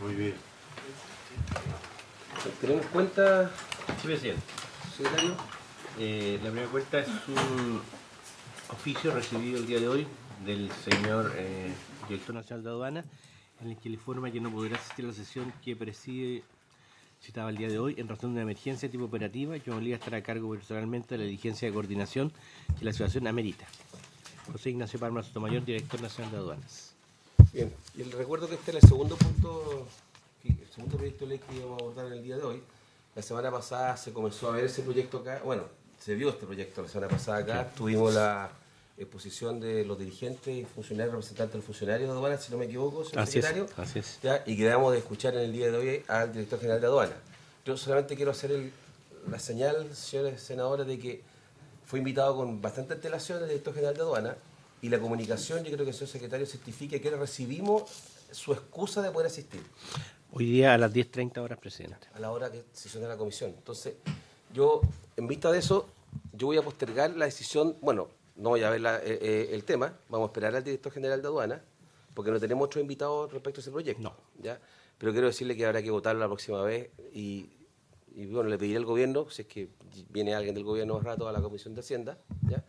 Muy bien. Tenemos cuenta, Sí, presidente. secretario. La primera cuenta es un oficio recibido el día de hoy del señor director nacional de aduana, en el que le informa que no podrá asistir a la sesión que preside citada el día de hoy en razón de una emergencia tipo operativa que obliga a estar a cargo personalmente de la diligencia de coordinación que la situación amerita. José Ignacio Palma Sotomayor, director nacional de aduanas. Bien, y les recuerdo que este es el segundo punto, el segundo proyecto de ley que íbamos a abordar en el día de hoy. La semana pasada se comenzó a ver ese proyecto acá, bueno, se vio este proyecto la semana pasada acá, tuvimos la exposición de los dirigentes y funcionarios, representantes del funcionario de aduanas, si no me equivoco, señor secretario. Así es. ¿Ya? Y quedamos de escuchar en el día de hoy al director general de aduanas. Yo solamente quiero hacer la señal, señores senadores, de que fue invitado con bastante antelación el director general de aduanas y la comunicación, yo creo que el señor secretario certifique que recibimos su excusa de poder asistir Hoy día a las 10:30 horas, presidente. a la hora que sesiona la comisión. Entonces, yo, en vista de eso, yo voy a postergar la decisión, bueno, no voy a ver el tema, vamos a esperar al director general de aduanas, porque no tenemos otro invitado respecto a ese proyecto. No. ¿Ya? Pero quiero decirle que habrá que votarlo la próxima vez y bueno, le pediré al gobierno, si es que viene alguien del gobierno más rato a la Comisión de Hacienda, ¿ya?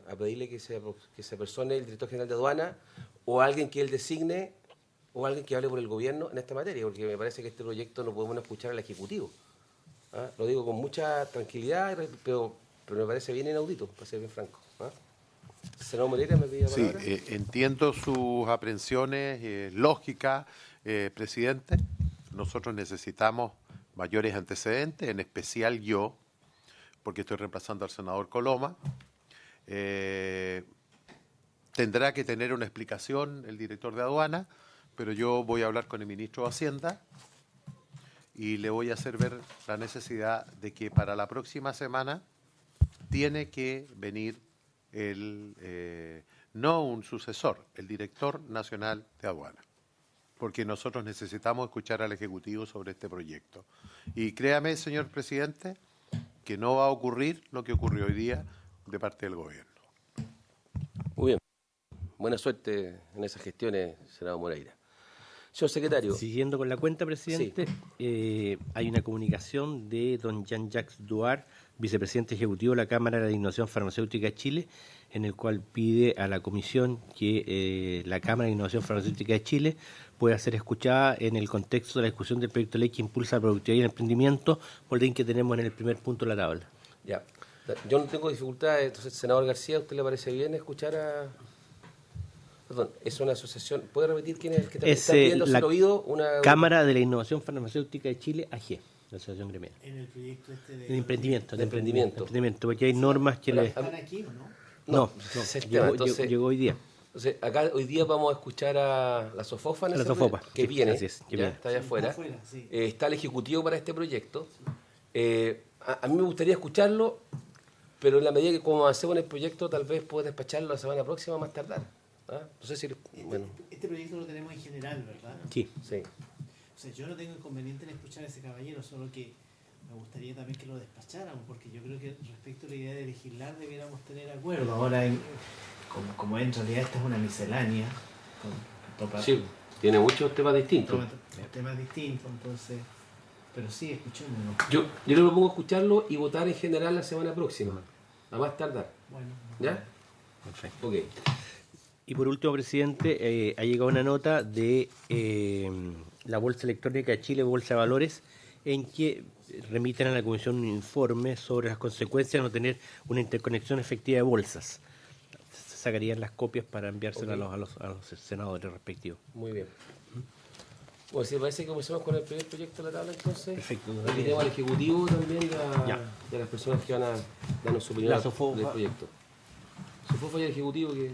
A pedirle que se persone el director general de aduana o alguien que él designe o alguien que hable por el gobierno en esta materia, porque me parece que este proyecto no podemos escuchar al Ejecutivo. ¿Ah? Lo digo con mucha tranquilidad, pero me parece bien inaudito, para ser bien franco. ¿Ah? Senador Moreira, me pide la Sí, palabra. entiendo sus aprensiones, lógica, presidente. Nosotros necesitamos mayores antecedentes, en especial yo, porque estoy reemplazando al senador Coloma. Tendrá que tener una explicación el director de aduana, pero yo voy a hablar con el ministro de Hacienda y le voy a hacer ver la necesidad de que para la próxima semana tiene que venir no un sucesor, el director nacional de aduana, porque nosotros necesitamos escuchar al Ejecutivo sobre este proyecto. Y créame, señor presidente, que no va a ocurrir lo que ocurrió hoy día de parte del gobierno. Muy bien. Buena suerte en esas gestiones, senador Moreira. Señor secretario. Siguiendo con la cuenta, presidente, hay una comunicación de don Jean-Jacques Duart, vicepresidente ejecutivo de la Cámara de la Innovación Farmacéutica de Chile, en el cual pide a la comisión que la Cámara de Innovación Farmacéutica de Chile pueda ser escuchada en el contexto de la discusión del proyecto de ley que impulsa la productividad y el emprendimiento, por el link que tenemos en el primer punto de la tabla. Ya. Yo no tengo dificultades, entonces, senador García, ¿a usted le parece bien escuchar a...? Perdón, es una asociación. ¿Puede repetir quién es el que está pidiendo la el oído? Una Cámara de la Innovación Farmacéutica de Chile, AG, la Asociación Gremial. En el proyecto este De emprendimiento, porque hay Sí. normas que Bueno, le... ¿están aquí o no? No, ese es el tema. Entonces, llegó hoy día. entonces, acá hoy día vamos a escuchar a la Sofofa, La Sofofa, que sí, viene, así es, que ya viene. está allá Sí, afuera. está afuera, sí. Está el ejecutivo para este proyecto. A mí me gustaría escucharlo, pero en la medida que como avancemos en el proyecto, tal vez pueda despacharlo la semana próxima más tardar. ¿Ah? No sé si... Bueno, Este proyecto lo tenemos en general, ¿verdad? Sí. sí. O sea, yo no tengo inconveniente en escuchar a ese caballero, solo que me gustaría también que lo despacháramos, porque yo creo que respecto a la idea de legislar debiéramos tener acuerdo. Ahora, como en realidad esta es una miscelánea, Sí, tiene muchos temas distintos. temas distintos, entonces... Pero sí, escuchémoslo. Yo le propongo escucharlo y votar en general la semana próxima, a más tardar. Bueno, ¿Ya? Perfecto. Ok. Y por último, presidente, ha llegado una nota de la Bolsa Electrónica de Chile, Bolsa de Valores, en que remiten a la Comisión un informe sobre las consecuencias de no tener una interconexión efectiva de bolsas. Se sacarían las copias para enviárselas a los senadores respectivos. Muy bien. Bueno, si parece que comencemos con el primer proyecto de la tabla, entonces. Perfecto. Aquí tenemos al Ejecutivo también Ya. y a las personas que van a darnos su opinión La Sofofa. del proyecto. Sofofa y el Ejecutivo que...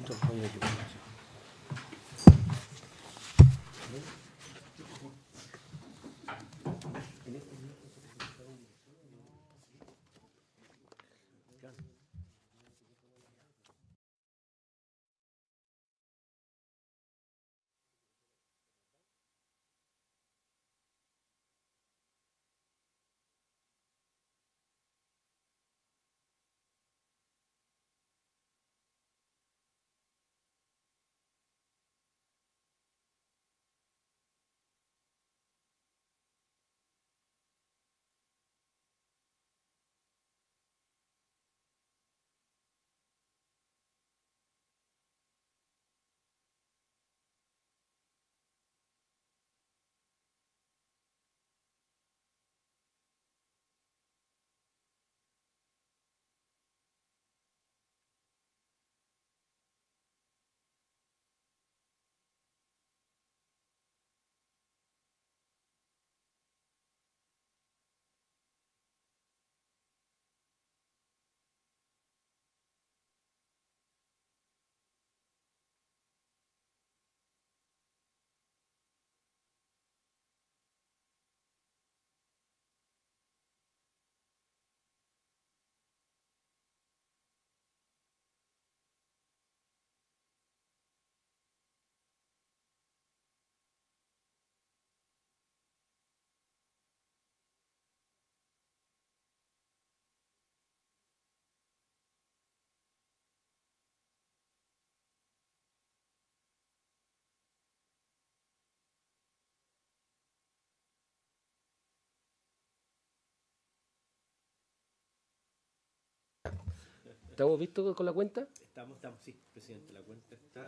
¿Estamos vistos con la cuenta? Estamos, sí, presidente, la cuenta está.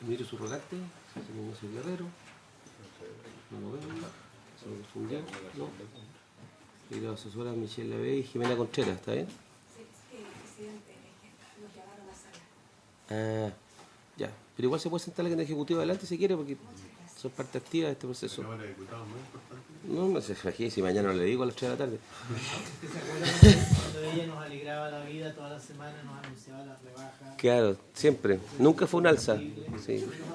Mire su relate, señor Ignacio Guerrero. No lo vemos. Se lo confundió. No. Y la asesora Michelle Lavey y Jimena Contreras, ¿está bien? Sí, presidente, nos llamaron a sala. Ah, ya. Pero igual se puede sentar alguien del Ejecutivo adelante si quiere, porque son parte activa de este proceso. No, no se imagine si mañana no le digo a las 3 de la tarde. ¿Usted se acuerda cuando ella nos alegraba la vida toda la semana, nos anunciaba las rebajas? Claro, siempre. Nunca fue un alza. Sí, Nos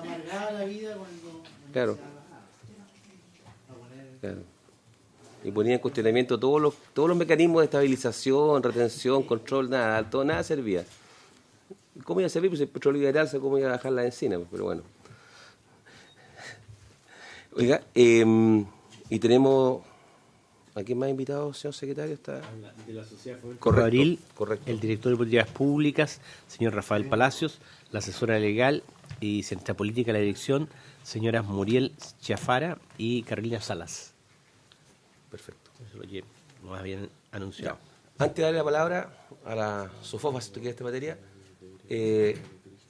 amargaba la vida cuando claro. anunciaba a poner... Claro. Y ponía en cuestionamiento todos los mecanismos de estabilización, retención, control, nada servía. ¿Cómo iba a servir? Pues el petróleo iba a alza, ¿cómo iba a bajar la encina? Pero bueno. Oiga, y tenemos... ¿A quién más invitado, señor secretario? Está... De la Sociedad Fomento Correcto, Fabril, correcto. el director de Políticas Públicas, señor Rafael Palacios, la asesora legal y Central Política de la Dirección, señoras Muriel Chafara y Carolina Salas. Perfecto. Eso es lo que nos habían anunciado. Antes de darle la palabra a la SOFOFA, si usted quiere esta materia,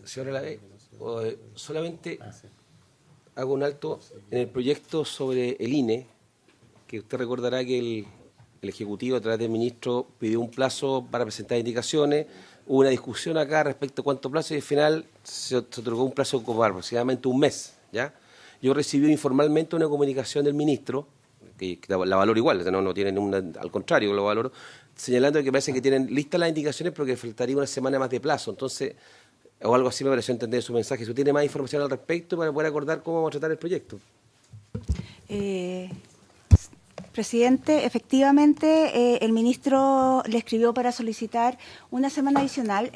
señora Lavey, solamente hago un alto en el proyecto sobre el INE, que usted recordará que el Ejecutivo, a través del ministro, pidió un plazo para presentar indicaciones. Hubo una discusión acá respecto a cuánto plazo y al final se otorgó un plazo como aproximadamente un mes, ¿ya? Yo recibí informalmente una comunicación del ministro, que la valoro igual, o sea, no tiene ninguna, al contrario, lo valoro, señalando que parece que tienen listas las indicaciones, pero que faltaría una semana más de plazo. Entonces, o algo así me pareció entender su mensaje. Si usted tiene más información al respecto, para poder acordar cómo vamos a tratar el proyecto. Presidente, efectivamente, el ministro le escribió para solicitar una semana adicional.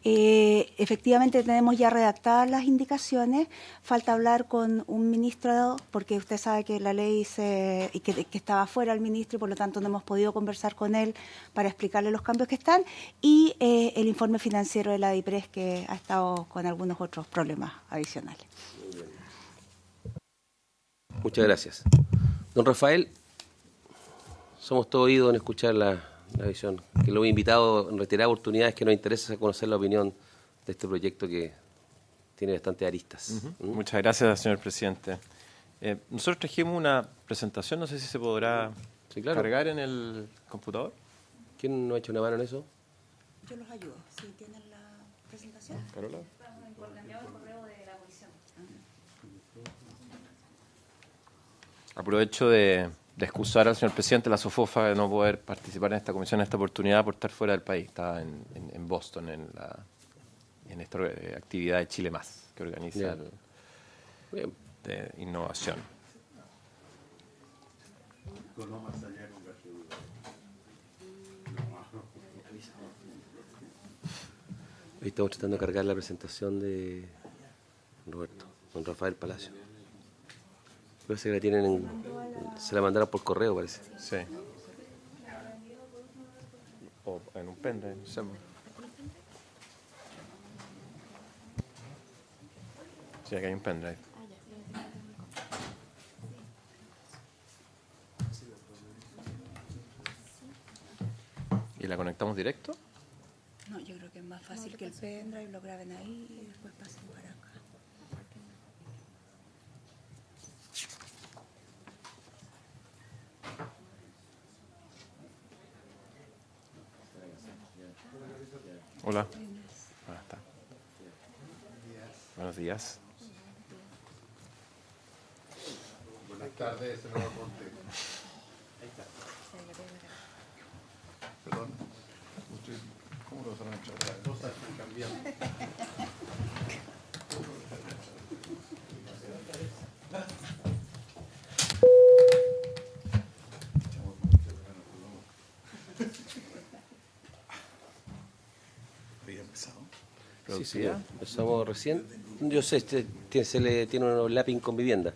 Efectivamente tenemos ya redactadas las indicaciones, falta hablar con un ministro porque usted sabe que la ley que estaba fuera el ministro y por lo tanto no hemos podido conversar con él para explicarle los cambios que están y el informe financiero de la DIPRES que ha estado con algunos otros problemas adicionales. Muchas gracias. Don Rafael, somos todos oídos en escuchar la visión, que lo he invitado en reiteradas oportunidades que nos interesa conocer la opinión de este proyecto que tiene bastantes aristas. Muchas gracias, señor presidente. Nosotros trajimos una presentación, no sé si se podrá Sí, claro. cargar en el computador. ¿Quién no ha hecho una mano en eso? Yo los ayudo, si tienen la presentación. Carola. Aprovecho de excusar al señor presidente la SOFOFA de no poder participar en esta comisión en esta oportunidad por estar fuera del país. Estaba en Boston en esta actividad de Chile Más que organiza Bien. de innovación. Hoy estamos tratando de cargar la presentación de Roberto, don Rafael Palacio. Parece que la tienen se la mandaron por correo, parece. Sí. O en un pendrive, no sé. Sí, aquí hay un pendrive. ¿Y la conectamos directo? No, yo creo que es más fácil que el pendrive lo graben ahí y después pasen para acá. Hola. Está. Buenos días. Buenas tardes, señor Monte. Perdón. ¿Cómo lo van a echar? Las cosas están cambiando. ¿Había empezado? Sí, sí, empezamos recién. Yo sé, se le tiene un overlapping con vivienda.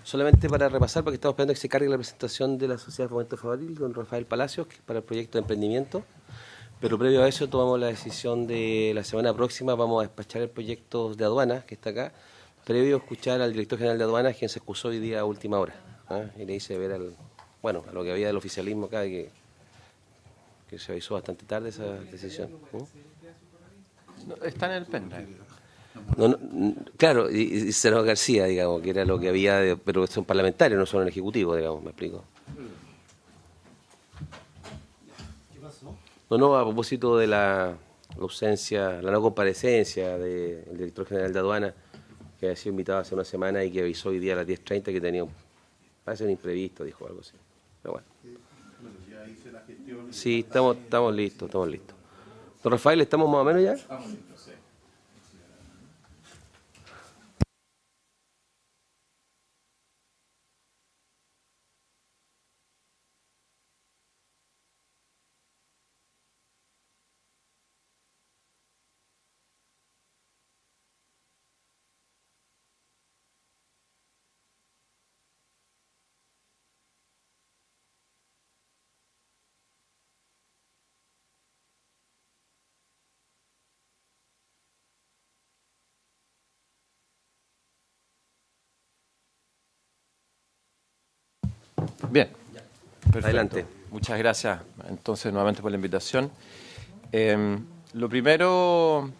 Solamente para repasar, porque estamos esperando que se cargue la presentación de la Sociedad de Fomento Fabril, don Rafael Palacios, que es para el proyecto de emprendimiento. Pero previo a eso tomamos la decisión de la semana próxima, vamos a despachar el proyecto de aduanas, que está acá, previo a escuchar al director general de aduanas, quien se excusó hoy día a última hora. Y le hice ver a lo que había del oficialismo acá, que se avisó bastante tarde esa decisión. No, está en el pendrive. Claro, y senador García, digamos, que era lo que había, pero son parlamentarios, no son el Ejecutivo, digamos, me explico. ¿Qué pasó? No, a propósito de la ausencia, la no comparecencia del director general de aduana, que había sido invitado hace una semana y que avisó hoy día a las 10:30 que tenía, parece un imprevisto, dijo algo así. Pero bueno. Sí, estamos listos. Don Rafael, ¿estamos más o menos ya? Estamos listos, sí. Bien. Perfecto. Adelante. Muchas gracias, entonces, nuevamente por la invitación. Lo primero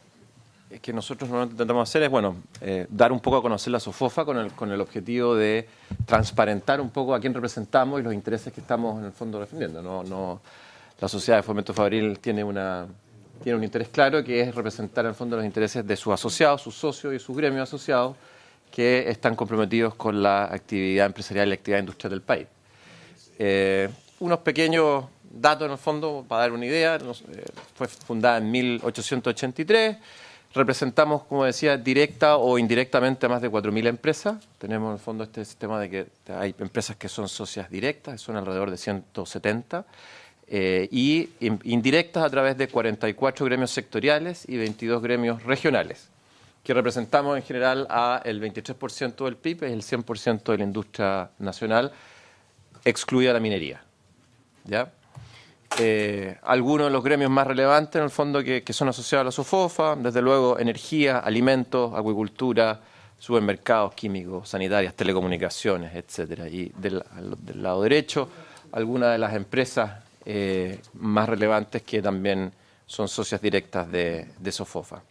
que nosotros normalmente intentamos hacer es, dar un poco a conocer la SOFOFA con el objetivo de transparentar un poco a quién representamos y los intereses que estamos, en el fondo, defendiendo. La Sociedad de Fomento Fabril tiene un interés claro, que es representar, en el fondo, los intereses de sus asociados, sus socios y sus gremios asociados que están comprometidos con la actividad empresarial y la actividad industrial del país. Unos pequeños datos, en el fondo, para dar una idea. Fue fundada en 1883. Representamos, como decía, directa o indirectamente a más de 4.000 empresas. Tenemos, en el fondo, este sistema de que hay empresas que son socias directas, que son alrededor de 170, y indirectas a través de 44 gremios sectoriales y 22 gremios regionales, que representamos en general a el 23% del PIB, es el 100% de la industria nacional, excluida la minería. ¿Ya? Algunos de los gremios más relevantes, en el fondo, que son asociados a la SOFOFA, desde luego energía, alimentos, acuicultura, supermercados, químicos, sanitarias, telecomunicaciones, etcétera. Y del lado derecho, algunas de las empresas más relevantes que también son socias directas de SOFOFA.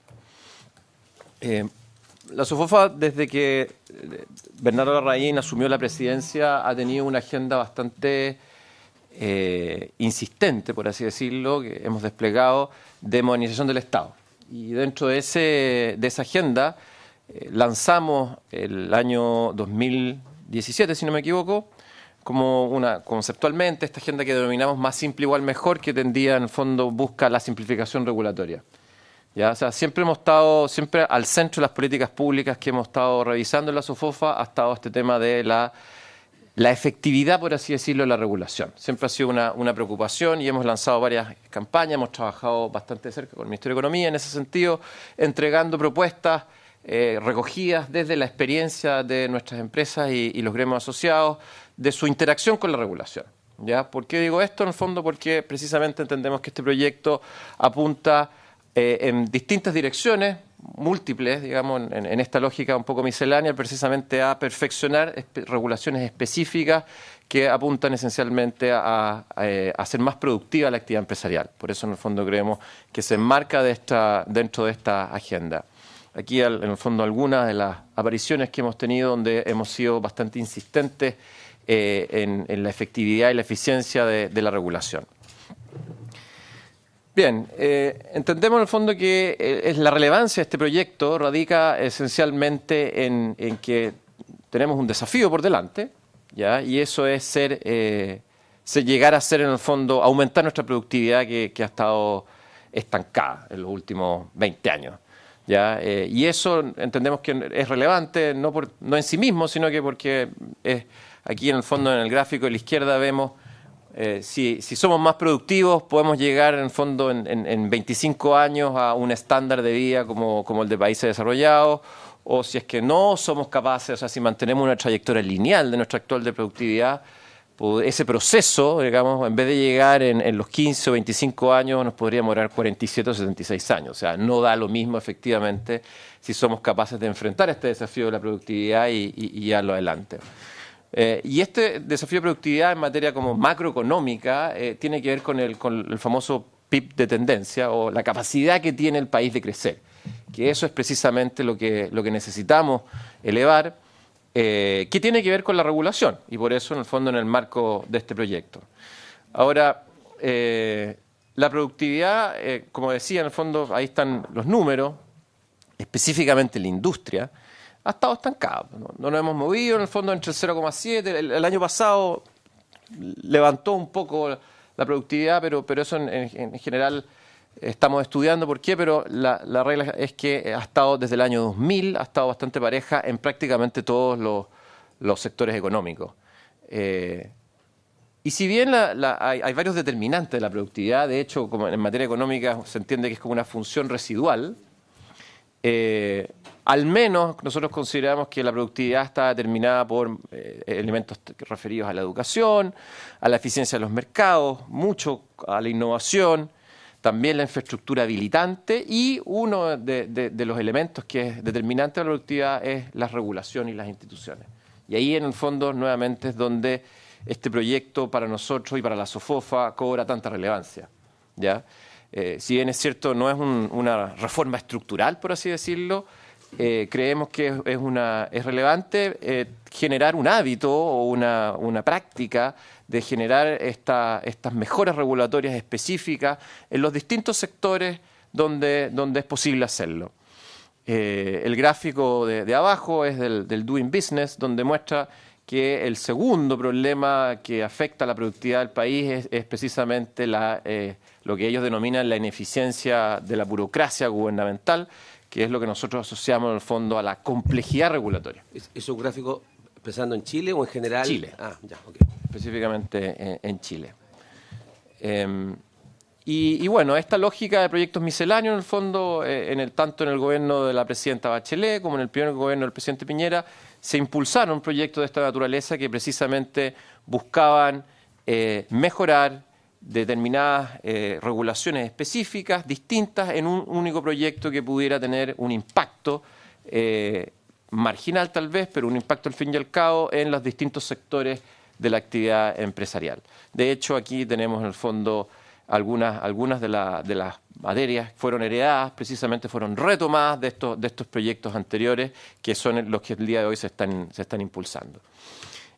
La SOFOFA, desde que Bernardo Larraín asumió la presidencia, ha tenido una agenda bastante insistente, por así decirlo, que hemos desplegado, de modernización del Estado. Y dentro de esa agenda lanzamos el año 2017, si no me equivoco, conceptualmente esta agenda que denominamos Más Simple Igual Mejor, que tendía, en el fondo, busca la simplificación regulatoria. ¿Ya? O sea, siempre hemos estado al centro de las políticas públicas que hemos estado revisando en la SOFOFA, ha estado este tema de la efectividad, por así decirlo, de la regulación. Siempre ha sido una preocupación y hemos lanzado varias campañas, hemos trabajado bastante de cerca con el Ministerio de Economía en ese sentido, entregando propuestas recogidas desde la experiencia de nuestras empresas y los gremios asociados, de su interacción con la regulación. ¿Ya? ¿Por qué digo esto? En el fondo porque precisamente entendemos que este proyecto apunta en distintas direcciones, múltiples, digamos, en esta lógica un poco miscelánea, precisamente a perfeccionar regulaciones específicas que apuntan esencialmente a hacer más productiva la actividad empresarial. Por eso, en el fondo, creemos que se enmarca dentro de esta agenda. Aquí, en el fondo, algunas de las apariciones que hemos tenido donde hemos sido bastante insistentes en la efectividad y la eficiencia de la regulación. Bien, entendemos en el fondo que la relevancia de este proyecto radica esencialmente en que tenemos un desafío por delante, ¿ya? Y eso es llegar a ser, en el fondo, aumentar nuestra productividad que ha estado estancada en los últimos 20 años. ¿Ya? Y eso entendemos que es relevante, no en sí mismo, sino que porque aquí, en el fondo, en el gráfico de la izquierda vemos si somos más productivos, podemos llegar, en el fondo, en 25 años a un estándar de vida como el de países desarrollados, o si es que no somos capaces, o sea, si mantenemos una trayectoria lineal de nuestra actual de productividad, ese proceso, digamos, en vez de llegar en los 15 o 25 años, nos podría demorar 47 o 76 años. O sea, no da lo mismo, efectivamente, si somos capaces de enfrentar este desafío de la productividad y llevarlo adelante. Y este desafío de productividad en materia como macroeconómica tiene que ver con el famoso PIB de tendencia o la capacidad que tiene el país de crecer, que eso es precisamente lo que necesitamos elevar, que tiene que ver con la regulación y por eso en el fondo en el marco de este proyecto. Ahora, la productividad, como decía, en el fondo ahí están los números, específicamente la industria, ha estado estancado, no nos hemos movido en el fondo entre el 0,7, el año pasado levantó un poco la productividad, pero eso en general estamos estudiando por qué, pero la regla es que ha estado desde el año 2000, ha estado bastante pareja en prácticamente todos los sectores económicos. Y si bien hay varios determinantes de la productividad, de hecho, como en materia económica se entiende que es como una función residual, al menos nosotros consideramos que la productividad está determinada por elementos referidos a la educación, a la eficiencia de los mercados, mucho a la innovación, también la infraestructura habilitante y uno de los elementos que es determinante de la productividad es la regulación y las instituciones. Y ahí en el fondo nuevamente es donde este proyecto para nosotros y para la SOFOFA cobra tanta relevancia, ¿ya? Si bien es cierto, no es una reforma estructural, por así decirlo, creemos que es relevante generar un hábito o una práctica de generar estas mejoras regulatorias específicas en los distintos sectores donde es posible hacerlo. El gráfico de abajo es del Doing Business, donde muestra que el segundo problema que afecta a la productividad del país es precisamente lo que ellos denominan la ineficiencia de la burocracia gubernamental, que es lo que nosotros asociamos en el fondo a la complejidad regulatoria. ¿Es un gráfico pensando en Chile o en general? Chile. Ah, ya, ok. Específicamente en Chile. Y bueno, esta lógica de proyectos misceláneos, en el fondo, tanto en el gobierno de la presidenta Bachelet como en el primer gobierno del presidente Piñera, se impulsaron proyectos de esta naturaleza que precisamente buscaban mejorar determinadas regulaciones específicas, distintas, en un único proyecto que pudiera tener un impacto marginal tal vez, pero un impacto al fin y al cabo en los distintos sectores de la actividad empresarial. De hecho, aquí tenemos en el fondo algunas de las materias fueron heredadas, precisamente fueron retomadas de estos proyectos anteriores, que son los que el día de hoy se están impulsando.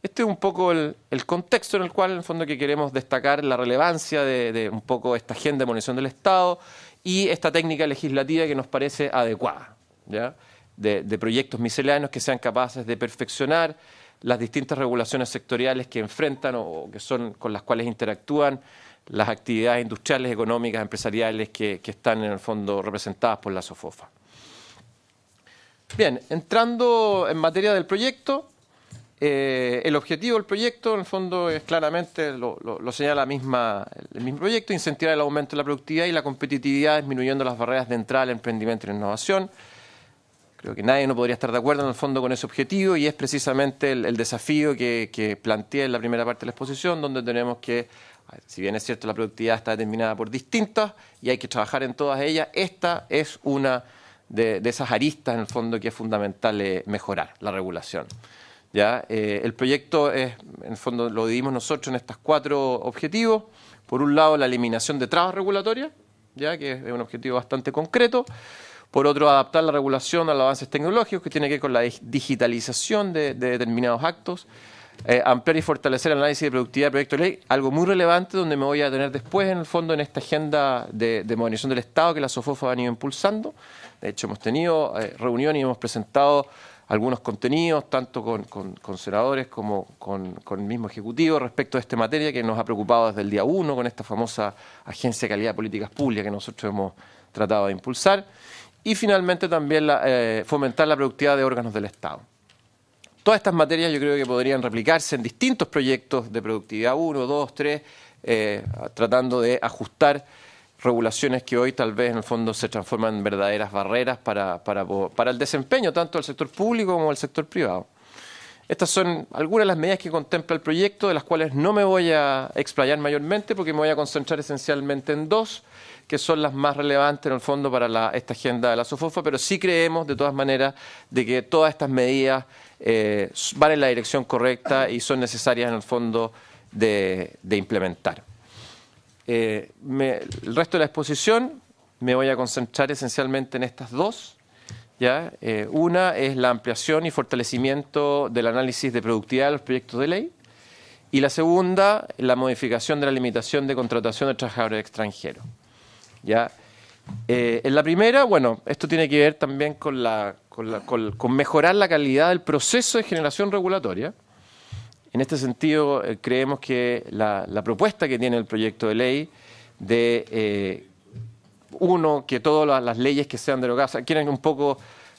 Este es un poco el contexto en el cual, en el fondo, que queremos destacar la relevancia de un poco esta agenda de modernización del Estado y esta técnica legislativa que nos parece adecuada, ¿ya? De proyectos misceláneos que sean capaces de perfeccionar las distintas regulaciones sectoriales que enfrentan o que son con las cuales interactúan las actividades industriales, económicas, empresariales que están en el fondo representadas por la SOFOFA. Bien, entrando en materia del proyecto, el objetivo del proyecto en el fondo es claramente, lo señala el mismo proyecto, incentivar el aumento de la productividad y la competitividad disminuyendo las barreras de entrada al emprendimiento y la innovación. Creo que nadie no podría estar de acuerdo en el fondo con ese objetivo y es precisamente el desafío que planteé en la primera parte de la exposición, donde tenemos que, si bien es cierto la productividad está determinada por distintas y hay que trabajar en todas ellas, esta es una de esas aristas en el fondo que es fundamental mejorar, la regulación. ¿Ya? El proyecto en el fondo lo dividimos nosotros en estos 4 objetivos. Por un lado, la eliminación de trabas regulatorias, ¿ya? Que es un objetivo bastante concreto. Por otro, adaptar la regulación a los avances tecnológicos, que tiene que ver con la digitalización de determinados actos. Ampliar y fortalecer el análisis de productividad del proyecto de ley, algo muy relevante donde me voy a tener después en el fondo en esta agenda de modernización del Estado que la SOFOFA ha venido impulsando. De hecho, hemos tenido reuniones y hemos presentado algunos contenidos, tanto con senadores como con el mismo Ejecutivo respecto a esta materia que nos ha preocupado desde el día 1 con esta famosa Agencia de Calidad de Políticas Públicas que nosotros hemos tratado de impulsar. Y finalmente también fomentar la productividad de órganos del Estado. Todas estas materias yo creo que podrían replicarse en distintos proyectos de productividad 1, 2, 3, tratando de ajustar regulaciones que hoy tal vez en el fondo se transforman en verdaderas barreras para el desempeño tanto del sector público como del sector privado. Estas son algunas de las medidas que contempla el proyecto, de las cuales no me voy a explayar mayormente porque me voy a concentrar esencialmente en dos, que son las más relevantes en el fondo para esta agenda de la SOFOFA, pero sí creemos de todas maneras de que todas estas medidas van en la dirección correcta y son necesarias en el fondo de implementar. El resto de la exposición me voy a concentrar esencialmente en estas dos. ¿Ya? Una es la ampliación y fortalecimiento del análisis de productividad de los proyectos de ley y la segunda, la modificación de la limitación de contratación de trabajadores extranjeros. ¿Ya? En la primera, bueno, esto tiene que ver también con mejorar la calidad del proceso de generación regulatoria. En este sentido, creemos que la propuesta que tiene el proyecto de ley de que todas las leyes que sean derogadas, quieren un poco,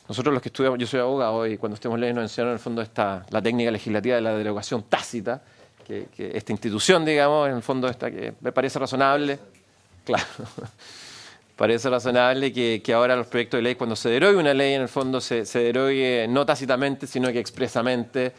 nosotros los que estudiamos, yo soy abogado y cuando estemos leyes nos enseñaron en el fondo la técnica legislativa de la derogación tácita, que esta institución, digamos, en el fondo que me parece razonable, claro, parece razonable que ahora los proyectos de ley, cuando se derogue una ley, en el fondo se derogue no tácitamente, sino que expresamente,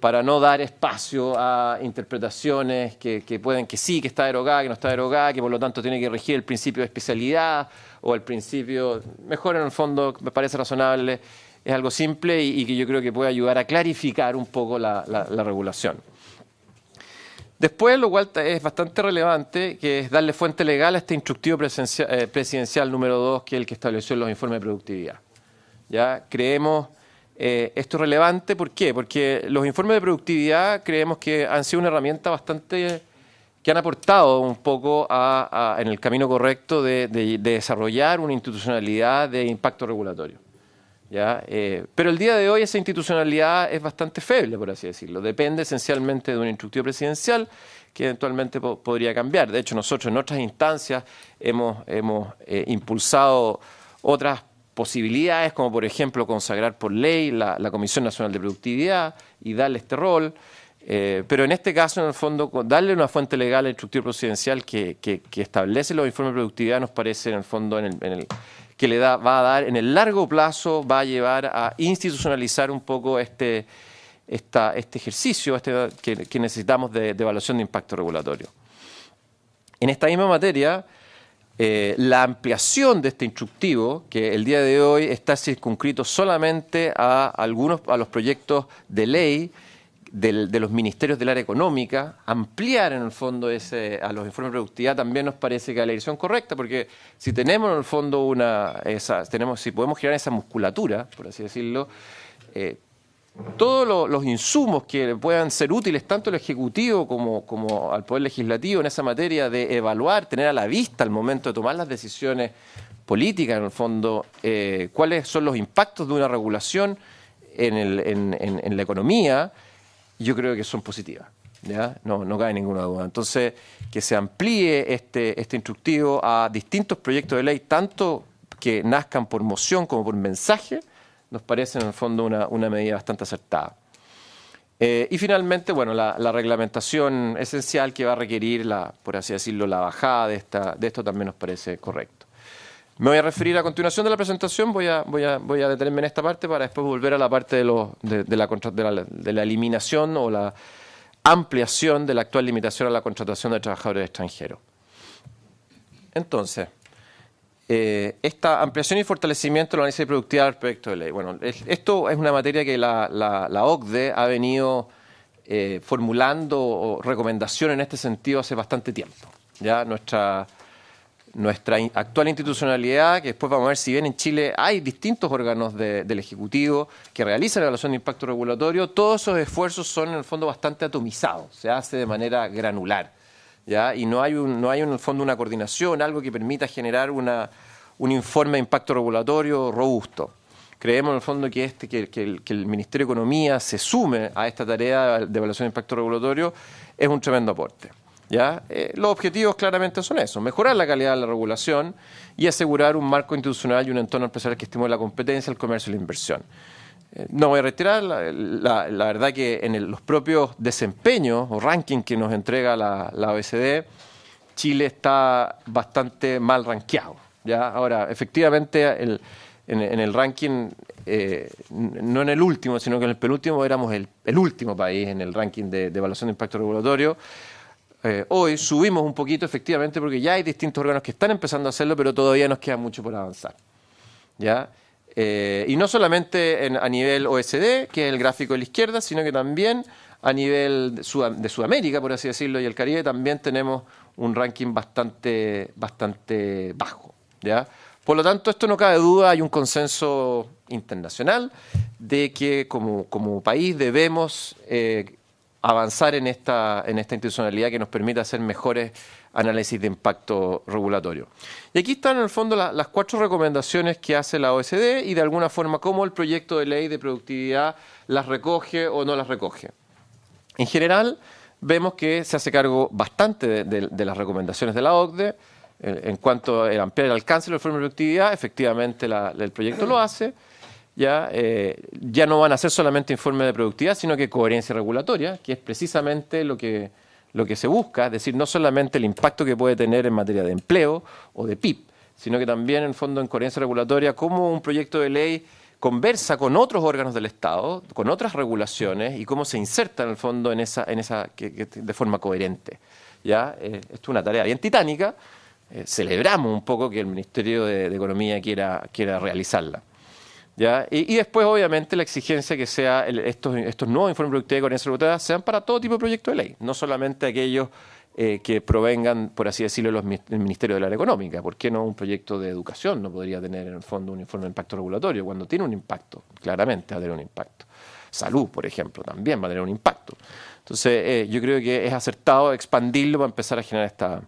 para no dar espacio a interpretaciones que pueden que sí, que está derogada, que no está derogada, que por lo tanto tiene que regir el principio de especialidad o el principio, mejor en el fondo, me parece razonable, es algo simple y que yo creo que puede ayudar a clarificar un poco la regulación. Después, lo cual es bastante relevante, que es darle fuente legal a este instructivo presidencial número 2, que es el que estableció los informes de productividad. ¿Ya? Creemos... esto es relevante, ¿por qué? Porque los informes de productividad creemos que han sido una herramienta bastante que han aportado un poco en el camino correcto de desarrollar una institucionalidad de impacto regulatorio. ¿Ya? Pero el día de hoy esa institucionalidad es bastante feble, por así decirlo. Depende esencialmente de un instructivo presidencial que eventualmente podría cambiar. De hecho, nosotros en otras instancias hemos impulsado otras posibilidades, como por ejemplo consagrar por ley la Comisión Nacional de Productividad y darle este rol, pero en este caso, en el fondo, darle una fuente legal al instructivo presidencial que establece los informes de productividad nos parece, en el fondo, que va a dar, en el largo plazo, va a llevar a institucionalizar un poco este ejercicio que necesitamos de evaluación de impacto regulatorio. En esta misma materia, la ampliación de este instructivo, que el día de hoy está circunscrito solamente a los proyectos de ley de los ministerios del área económica, ampliar en el fondo a los informes de productividad también nos parece que es la dirección correcta, porque si tenemos en el fondo si podemos generar esa musculatura, por así decirlo, todos los insumos que puedan ser útiles tanto al Ejecutivo como al Poder Legislativo en esa materia de evaluar, tener a la vista al momento de tomar las decisiones políticas, en el fondo, cuáles son los impactos de una regulación en la economía, yo creo que son positivas. ¿Ya? No cabe ninguna duda. Entonces, que se amplíe este instructivo a distintos proyectos de ley, tanto que nazcan por moción como por mensaje, nos parece en el fondo una medida bastante acertada. Y finalmente, bueno, la reglamentación esencial que va a requerir, por así decirlo, la bajada de esto también nos parece correcto. Me voy a referir a continuación de la presentación, voy a detenerme en esta parte para después volver a la parte de la eliminación o la ampliación de la actual limitación a la contratación de trabajadores extranjeros. Entonces, esta ampliación y fortalecimiento de la análisis de productividad del proyecto de ley. Bueno, esto es una materia que la OCDE ha venido formulando recomendaciones en este sentido hace bastante tiempo. Ya nuestra actual institucionalidad, que después vamos a ver si bien en Chile hay distintos órganos del Ejecutivo que realizan la evaluación de impacto regulatorio, todos esos esfuerzos son en el fondo bastante atomizados, se hace de manera granular. ¿Ya? Y no hay en el fondo una coordinación, algo que permita generar un informe de impacto regulatorio robusto. Creemos en el fondo que el Ministerio de Economía se sume a esta tarea de evaluación de impacto regulatorio es un tremendo aporte. ¿Ya? Los objetivos claramente son eso, mejorar la calidad de la regulación y asegurar un marco institucional y un entorno empresarial que estimule la competencia, el comercio y la inversión. No voy a retirar, la verdad que en los propios desempeños o ranking que nos entrega la OECD, Chile está bastante mal rankeado. ¿Ya? Ahora, efectivamente, en el ranking, no en el último, sino que en el penúltimo éramos el último país en el ranking de evaluación de impacto regulatorio. Hoy subimos un poquito, efectivamente, porque ya hay distintos órganos que están empezando a hacerlo, pero todavía nos queda mucho por avanzar. ¿Ya? Y no solamente a nivel OECD, que es el gráfico de la izquierda, sino que también a nivel de Sudamérica, por así decirlo, y el Caribe, también tenemos un ranking bastante bajo. ¿Ya? Por lo tanto, esto no cabe duda, hay un consenso internacional de que como país debemos avanzar en esta institucionalidad que nos permita hacer mejores análisis de impacto regulatorio. Y aquí están en el fondo las 4 recomendaciones que hace la OECD y de alguna forma cómo el proyecto de ley de productividad las recoge o no las recoge. En general, vemos que se hace cargo bastante de las recomendaciones de la OCDE. En cuanto a ampliar el alcance de la reforma de productividad, efectivamente el proyecto lo hace. Ya no van a ser solamente informes de productividad, sino que coherencia regulatoria, que es precisamente lo que se busca, es decir, no solamente el impacto que puede tener en materia de empleo o de PIB, sino que también, en el fondo, en coherencia regulatoria, cómo un proyecto de ley conversa con otros órganos del Estado, con otras regulaciones, y cómo se inserta, en el fondo, en esa de forma coherente. ¿Ya? Esto es una tarea bien titánica. Celebramos un poco que el Ministerio de Economía quiera realizarla. ¿Ya? Y después, obviamente, la exigencia que sea estos nuevos informes de productividad y coherencia regulatoria sean para todo tipo de proyectos de ley, no solamente aquellos que provengan, por así decirlo, del Ministerio del Área Económica. ¿Por qué no un proyecto de educación no podría tener, en el fondo, un informe de impacto regulatorio? Cuando tiene un impacto, claramente va a tener un impacto. Salud, por ejemplo, también va a tener un impacto. Entonces, yo creo que es acertado expandirlo para empezar a generar esta...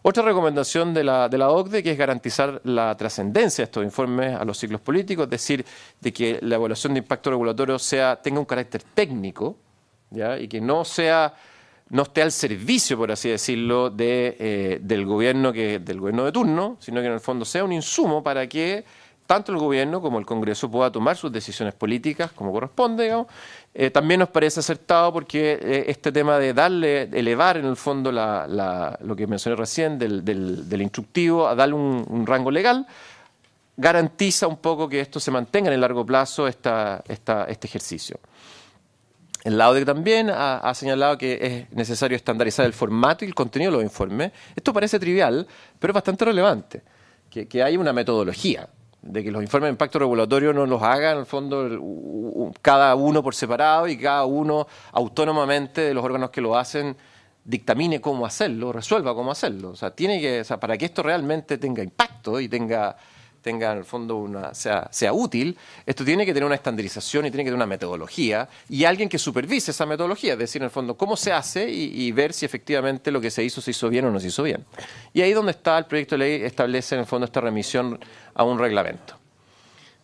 Otra recomendación de la OCDE, que es garantizar la trascendencia de estos informes a los ciclos políticos, es decir, de que la evaluación de impacto regulatorio tenga un carácter técnico, ¿ya? Y que no esté al servicio, por así decirlo, del gobierno de turno, sino que en el fondo sea un insumo para que tanto el gobierno como el Congreso pueda tomar sus decisiones políticas como corresponde, digamos. También nos parece acertado porque este tema de elevar en el fondo lo que mencioné recién del instructivo a darle un rango legal, garantiza un poco que esto se mantenga en el largo plazo, este ejercicio. El OCDE también ha señalado que es necesario estandarizar el formato y el contenido de los informes. Esto parece trivial, pero es bastante relevante, que haya una metodología, de que los informes de impacto regulatorio no los haga, en el fondo, cada uno por separado y cada uno autónomamente de los órganos que lo hacen dictamine cómo hacerlo, resuelva cómo hacerlo. O sea, para que esto realmente tenga impacto y tenga en el fondo sea útil, esto tiene que tener una estandarización y tiene que tener una metodología y alguien que supervise esa metodología, es decir, en el fondo, cómo se hace y ver si efectivamente lo que se hizo bien o no se hizo bien. Y ahí donde está el proyecto de ley, establece en el fondo esta remisión a un reglamento.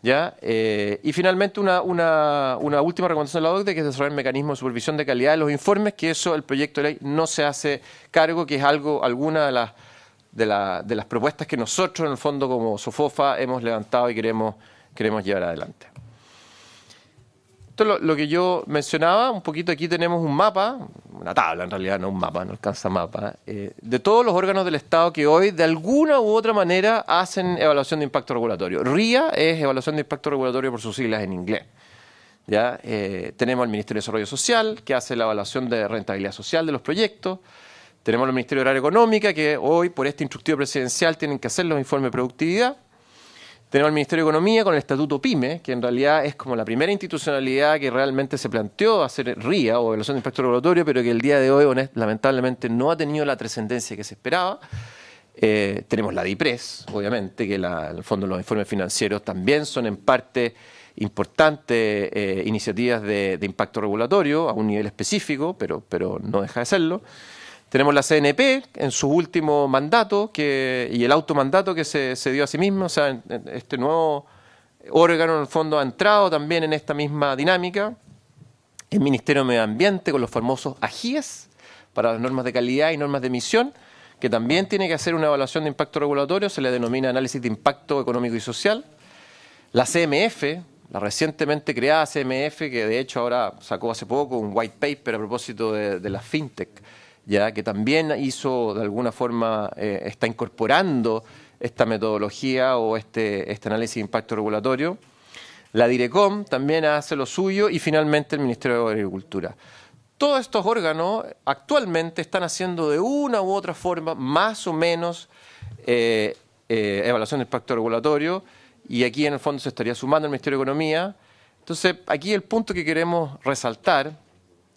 ¿Ya? Y finalmente una última recomendación de la OCDE, que es desarrollar mecanismos de supervisión de calidad de los informes, que eso el proyecto de ley no se hace cargo, que es alguna de las propuestas que nosotros, en el fondo, como SOFOFA, hemos levantado y queremos llevar adelante. Esto es lo que yo mencionaba, un poquito aquí tenemos un mapa, una tabla en realidad, no un mapa, no alcanza mapa, de todos los órganos del Estado que hoy, de alguna u otra manera, hacen evaluación de impacto regulatorio. RIA es evaluación de impacto regulatorio por sus siglas en inglés. ¿Ya? Tenemos al Ministerio de Desarrollo Social, que hace la evaluación de rentabilidad social de los proyectos. Tenemos el Ministerio de Área Económica, que hoy, por este instructivo presidencial, tienen que hacer los informes de productividad. Tenemos el Ministerio de Economía con el Estatuto PYME, que en realidad es como la primera institucionalidad que realmente se planteó hacer RIA, o evaluación de impacto regulatorio, pero que el día de hoy, lamentablemente, no ha tenido la trascendencia que se esperaba. Tenemos la DIPRES, obviamente, que en el fondo los informes financieros también son en parte importantes iniciativas de impacto regulatorio a un nivel específico, pero no deja de serlo. Tenemos la CNP en su último mandato y el automandato que se dio a sí mismo. O sea, este nuevo órgano, en el fondo, ha entrado también en esta misma dinámica. El Ministerio de Medio Ambiente con los famosos AGIES para las normas de calidad y normas de emisión, que también tiene que hacer una evaluación de impacto regulatorio, se le denomina análisis de impacto económico y social. La CMF, la recientemente creada CMF, que de hecho ahora sacó hace poco un white paper a propósito de la fintech, ya que también hizo de alguna forma, está incorporando esta metodología o este análisis de impacto regulatorio. La Direcom también hace lo suyo y finalmente el Ministerio de Agricultura. Todos estos órganos actualmente están haciendo de una u otra forma más o menos evaluación de impacto regulatorio, y aquí en el fondo se estaría sumando el Ministerio de Economía. Entonces, aquí el punto que queremos resaltar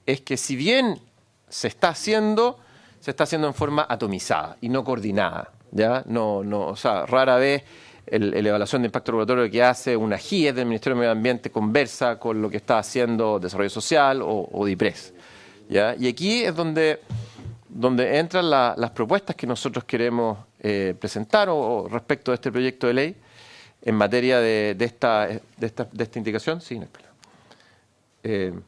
es que si bien se está haciendo en forma atomizada y no coordinada, ¿ya? O sea, rara vez la evaluación de impacto regulatorio que hace una GIES del Ministerio de Medio Ambiente conversa con lo que está haciendo Desarrollo Social o DIPRES, ¿ya? Y aquí es donde entran las propuestas que nosotros queremos presentar o respecto de este proyecto de ley en materia de esta indicación. Sí, no hay problema.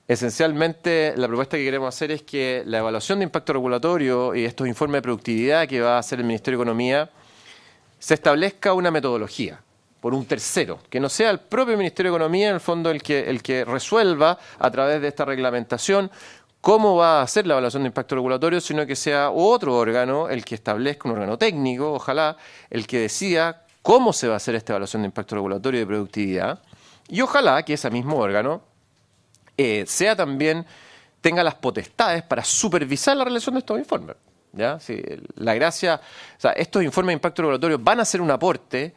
Esencialmente, la propuesta que queremos hacer es que la evaluación de impacto regulatorio y estos informes de productividad que va a hacer el Ministerio de Economía se establezca una metodología por un tercero, que no sea el propio Ministerio de Economía, en el fondo, el que resuelva a través de esta reglamentación cómo va a hacer la evaluación de impacto regulatorio, sino que sea otro órgano el que establezca, un órgano técnico, ojalá, el que decida cómo se va a hacer esta evaluación de impacto regulatorio y de productividad, y ojalá que ese mismo órgano tenga las potestades para supervisar la realización de estos informes. ¿Ya? Sí, la gracia, o sea, estos informes de impacto regulatorio van a ser un aporte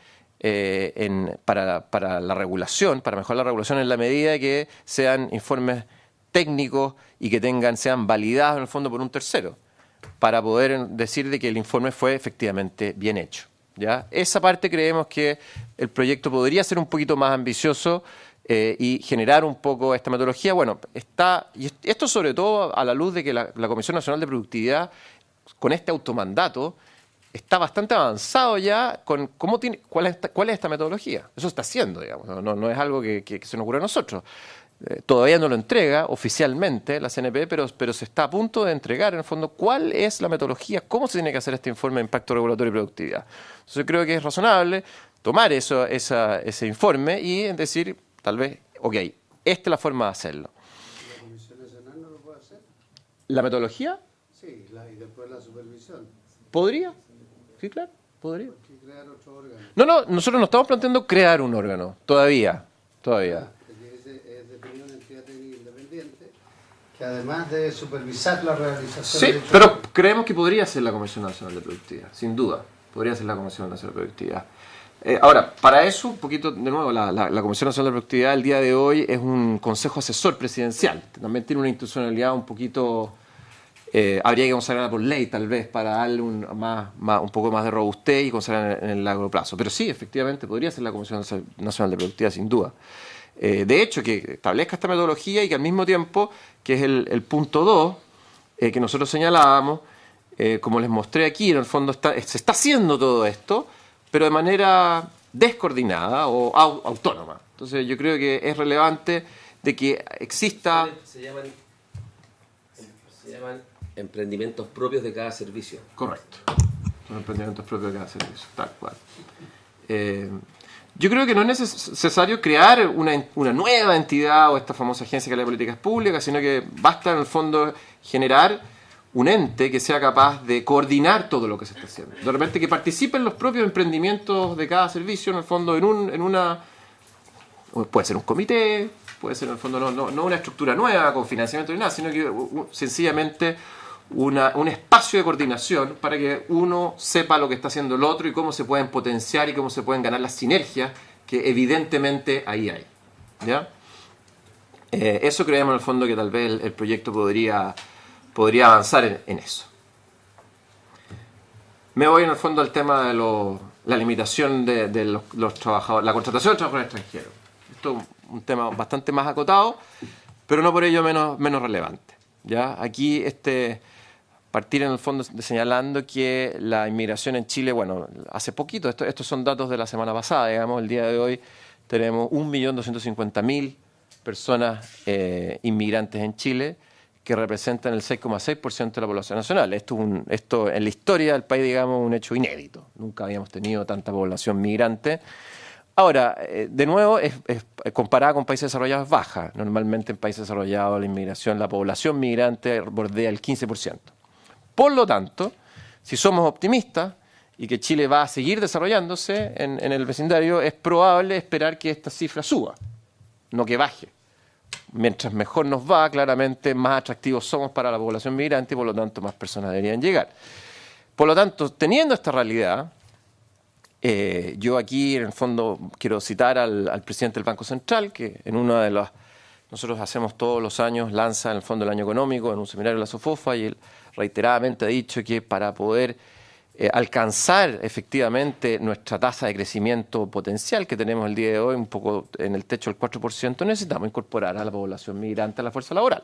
para la regulación, para mejorar la regulación en la medida de que sean informes técnicos y que sean validados en el fondo por un tercero, para poder decir de que el informe fue efectivamente bien hecho. ¿Ya? Esa parte creemos que el proyecto podría ser un poquito más ambicioso y generar un poco esta metodología. Bueno, y esto sobre todo a la luz de que la Comisión Nacional de Productividad, con este automandato, está bastante avanzado ya con cuál es esta metodología. Eso está haciendo, digamos, no es algo que se nos ocurre a nosotros. Todavía no lo entrega oficialmente la CNP, pero se está a punto de entregar, en el fondo, cuál es la metodología, cómo se tiene que hacer este informe de impacto regulatorio y productividad. Entonces creo que es razonable tomar ese informe y decir, tal vez, ok, esta es la forma de hacerlo. ¿La Comisión Nacional no lo puede hacer? ¿La metodología? Sí, y después la supervisión. ¿Podría? Sí, claro, podría. ¿Por qué crear otro órgano? No, nosotros no estamos planteando crear un órgano, todavía. Porque es definido una entidad técnica independiente que además de supervisar la realización Sí, de pero creemos que podría ser la Comisión Nacional de Productividad, sin duda. Podría ser la Comisión Nacional de Productividad. Ahora, para eso, un poquito, de nuevo, la Comisión Nacional de Productividad el día de hoy es un consejo asesor presidencial. También tiene una institucionalidad un poquito... habría que consagrarla por ley, tal vez, para darle un poco más de robustez y consagrarla en el largo plazo. Pero sí, efectivamente, podría ser la Comisión Nacional de Productividad, sin duda. De hecho, que establezca esta metodología y que al mismo tiempo, que es el punto 2, que nosotros señalábamos, como les mostré aquí, en el fondo se está haciendo todo esto, pero de manera descoordinada o autónoma. Entonces yo creo que es relevante de que exista... Se llaman emprendimientos propios de cada servicio. Correcto. Son emprendimientos propios de cada servicio, tal cual. Yo creo que no es necesario crear una nueva entidad o esta famosa agencia que habla de políticas públicas, sino que basta en el fondo generar un ente que sea capaz de coordinar todo lo que se está haciendo. De repente que participen los propios emprendimientos de cada servicio, en el fondo, en una... Puede ser un comité, puede ser en el fondo no una estructura nueva con financiamiento ni nada, sino que sencillamente un espacio de coordinación para que uno sepa lo que está haciendo el otro y cómo se pueden potenciar y cómo se pueden ganar las sinergias que evidentemente ahí hay. ¿Ya? Eso creemos en el fondo que tal vez el proyecto podría avanzar en eso. Me voy en el fondo al tema de la limitación de los trabajadores, la contratación de trabajadores extranjeros. Esto es un tema bastante más acotado, pero no por ello menos relevante. ¿Ya? Aquí partir en el fondo señalando que la inmigración en Chile, bueno, hace poquito, estos son datos de la semana pasada, digamos, el día de hoy tenemos 1.250.000 personas inmigrantes en Chile, que representan el 6,6% de la población nacional. Esto en la historia del país, digamos, un hecho inédito. Nunca habíamos tenido tanta población migrante. Ahora, de nuevo, comparada con países desarrollados es baja. Normalmente en países desarrollados la inmigración, la población migrante bordea el 15%. Por lo tanto, si somos optimistas y que Chile va a seguir desarrollándose en el vecindario, es probable esperar que esta cifra suba, no que baje. Mientras mejor nos va, claramente más atractivos somos para la población migrante y por lo tanto más personas deberían llegar. Por lo tanto, teniendo esta realidad, yo aquí en el fondo quiero citar al presidente del Banco Central, que en una de las, nosotros hacemos todos los años, lanza en el Fondo del Año Económico en un seminario de la SOFOFA, y él reiteradamente ha dicho que para poder alcanzar efectivamente nuestra tasa de crecimiento potencial que tenemos el día de hoy, un poco en el techo del 4%, necesitamos incorporar a la población migrante a la fuerza laboral.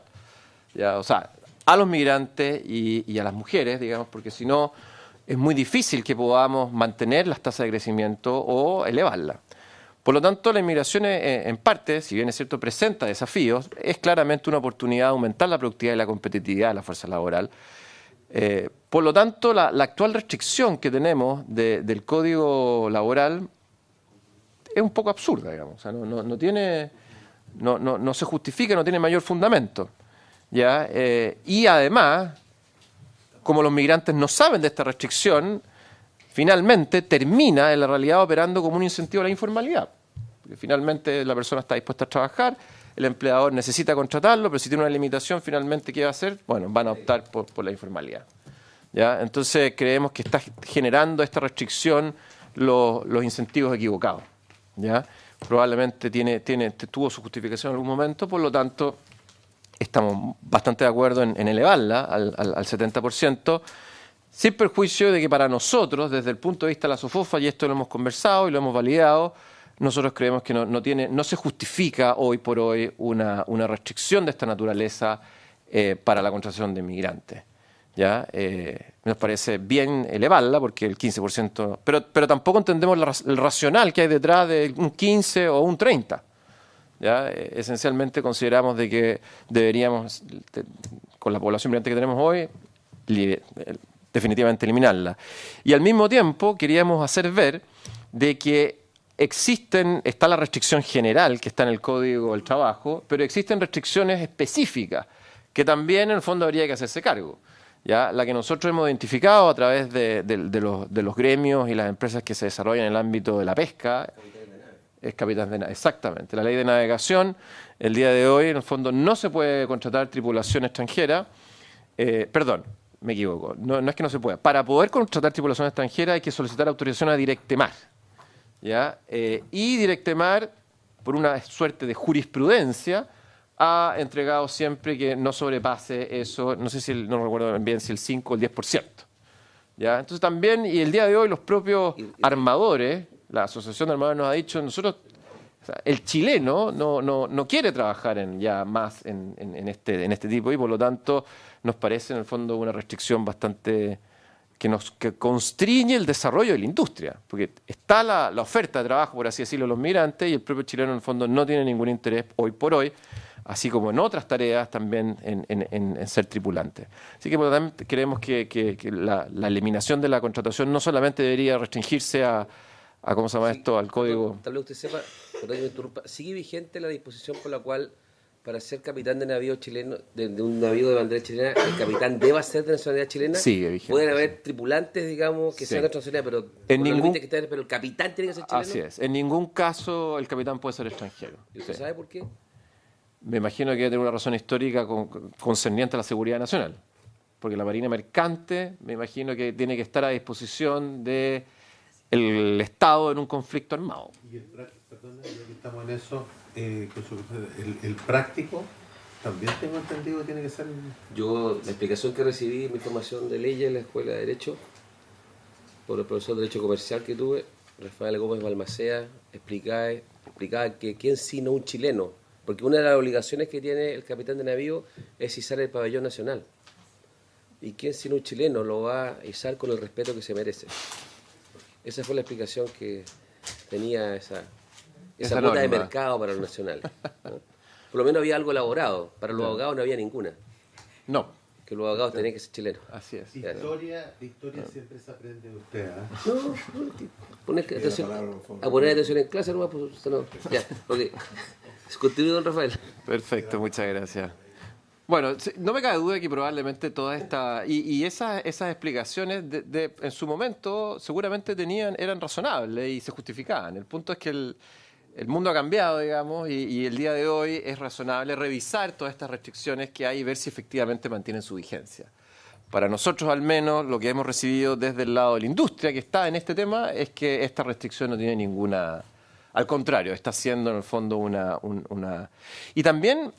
¿Ya? O sea, a los migrantes y a las mujeres, digamos, porque si no es muy difícil que podamos mantener las tasas de crecimiento o elevarlas. Por lo tanto, la inmigración en parte, si bien es cierto presenta desafíos, es claramente una oportunidad de aumentar la productividad y la competitividad de la fuerza laboral. Por lo tanto, la actual restricción que tenemos del Código Laboral es un poco absurda, digamos. O sea, no se justifica, no tiene mayor fundamento. ¿Ya? Y además, como los migrantes no saben de esta restricción, finalmente termina en la realidad operando como un incentivo a la informalidad. Porque finalmente la persona está dispuesta a trabajar, el empleador necesita contratarlo, pero si tiene una limitación, finalmente, ¿qué va a hacer? Bueno, van a optar por la informalidad. ¿Ya? Entonces creemos que está generando esta restricción los incentivos equivocados. ¿Ya? Probablemente tuvo su justificación en algún momento, por lo tanto estamos bastante de acuerdo en elevarla al 70%, sin perjuicio de que para nosotros, desde el punto de vista de la SOFOFA, y esto lo hemos conversado y lo hemos validado, nosotros creemos que no se justifica hoy por hoy una restricción de esta naturaleza para la contratación de inmigrantes. ¿Ya? Nos parece bien elevarla porque el 15%, pero tampoco entendemos el racional que hay detrás de un 15 o un 30. ¿Ya? Esencialmente consideramos de que deberíamos, con la población migrante que tenemos hoy, definitivamente eliminarla. Y al mismo tiempo queríamos hacer ver de que está la restricción general que está en el Código del Trabajo, pero existen restricciones específicas que también en el fondo habría que hacerse cargo. ¿Ya? La que nosotros hemos identificado a través de los gremios y las empresas que se desarrollan en el ámbito de la pesca es capitán de navegación. Exactamente. La ley de navegación, el día de hoy, en el fondo, no se puede contratar tripulación extranjera. Perdón, me equivoco. No es que no se pueda. Para poder contratar tripulación extranjera hay que solicitar autorización a Directemar. ¿Ya? Y Directemar, por una suerte de jurisprudencia, ha entregado siempre que no sobrepase eso, no sé si no recuerdo bien si el 5 o el 10%. ¿Ya? Entonces también, y el día de hoy los propios armadores, la Asociación de Armadores nos ha dicho, nosotros, o sea, el chileno no quiere trabajar ya más en este tipo y por lo tanto nos parece en el fondo una restricción bastante que constriñe el desarrollo de la industria, porque está la oferta de trabajo, por así decirlo, de los migrantes y el propio chileno en el fondo no tiene ningún interés hoy por hoy, así como en otras tareas también en ser tripulante. Así que por lo tanto creemos que la eliminación de la contratación no solamente debería restringirse a ¿cómo se llama esto? Al código. Tal vez usted sepa, perdón que me interrumpa, sigue vigente la disposición por la cual para ser capitán de navío chileno, de un navío de bandera chilena, el capitán deba ser de nacionalidad chilena. Sigue vigente. Pueden haber tripulantes, digamos, que sean de nacionalidad, pero pero el capitán tiene que ser chileno. Así es. En ningún caso el capitán puede ser extranjero. ¿Y usted sabe por qué? Me imagino que debe tener una razón histórica concerniente a la seguridad nacional. Porque la Marina Mercante, me imagino que tiene que estar a disposición de el Estado en un conflicto armado. Y perdón, ya que estamos en eso, el práctico también tengo entendido que tiene que ser. Yo, la explicación que recibí, mi formación de leyes en la Escuela de Derecho, por el profesor de Derecho Comercial que tuve, Rafael Gómez Balmaceda, explicaba que quién sino un chileno, porque una de las obligaciones que tiene el capitán de navío es izar el pabellón nacional. ¿Y quién sino un chileno lo va a izar con el respeto que se merece? Esa fue la explicación que tenía esa cuota de mercado para los nacionales, ¿no? Por lo menos había algo elaborado. Para los abogados no había ninguna. No. que los abogados tienen que ser chilenos. Así es. Historia siempre se aprende de usted. Poner atención en clase, nomás, pues, no. Ya, ok. Continúe, don Rafael. Perfecto, muchas gracias. Bueno, no me cabe duda que probablemente toda esta... Y esas explicaciones en su momento seguramente eran razonables y se justificaban. El punto es que el mundo ha cambiado, digamos, y el día de hoy es razonable revisar todas estas restricciones que hay y ver si efectivamente mantienen su vigencia. Para nosotros, al menos, lo que hemos recibido desde el lado de la industria que está en este tema es que esta restricción no tiene ninguna... Al contrario, está siendo en el fondo una... Y también...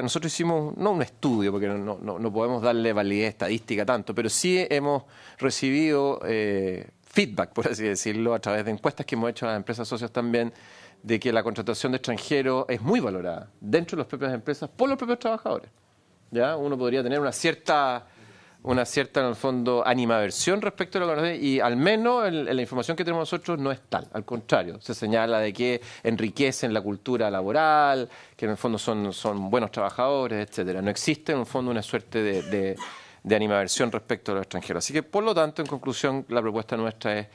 nosotros hicimos, no un estudio, porque no podemos darle validez estadística tanto, pero sí hemos recibido feedback, por así decirlo, a través de encuestas que hemos hecho a las empresas socias también, de que la contratación de extranjeros es muy valorada dentro de las propias empresas por los propios trabajadores. ¿Ya? Uno podría tener una cierta en el fondo animadversión respecto a lo que y al menos en la información que tenemos nosotros no es tal, al contrario, se señala de que enriquecen la cultura laboral, que en el fondo son buenos trabajadores, etcétera. No existe en el fondo una suerte de animadversión respecto a los extranjeros. Así que, por lo tanto, en conclusión, la propuesta nuestra es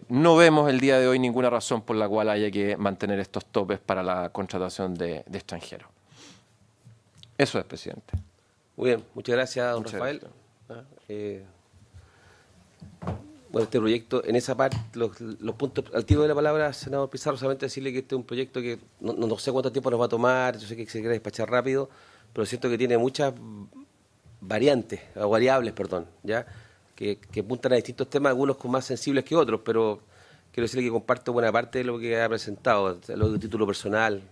no vemos el día de hoy ninguna razón por la cual haya que mantener estos topes para la contratación de extranjeros. Eso es, presidente. Muy bien, muchas gracias, don Rafael. Gracias. Bueno, este proyecto, en esa parte, los puntos al tiro de la palabra, senador Pizarro, solamente decirle que este es un proyecto que no sé cuánto tiempo nos va a tomar, yo sé que se quiere despachar rápido, pero siento que tiene muchas variables, ¿ya? Que apuntan a distintos temas, algunos con más sensibles que otros, pero quiero decirle que comparto buena parte de lo que ha presentado, lo de título personal,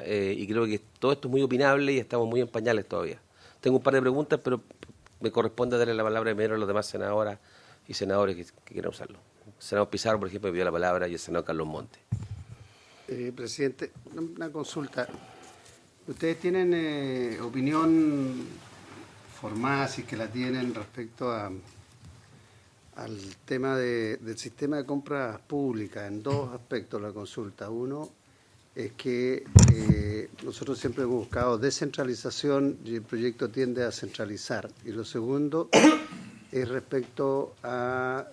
y creo que todo esto es muy opinable y estamos muy en pañales todavía. Tengo un par de preguntas, pero me corresponde darle la palabra primero a los demás senadoras y senadores que quieran usarlo. El senador Pizarro, por ejemplo, me pidió la palabra y el senador Carlos Montes. Presidente, una consulta. ¿Ustedes tienen opinión formada, si es que la tienen, respecto al tema del sistema de compras públicas? En dos aspectos la consulta. Uno es que nosotros siempre hemos buscado descentralización y el proyecto tiende a centralizar. Y lo segundo es respecto a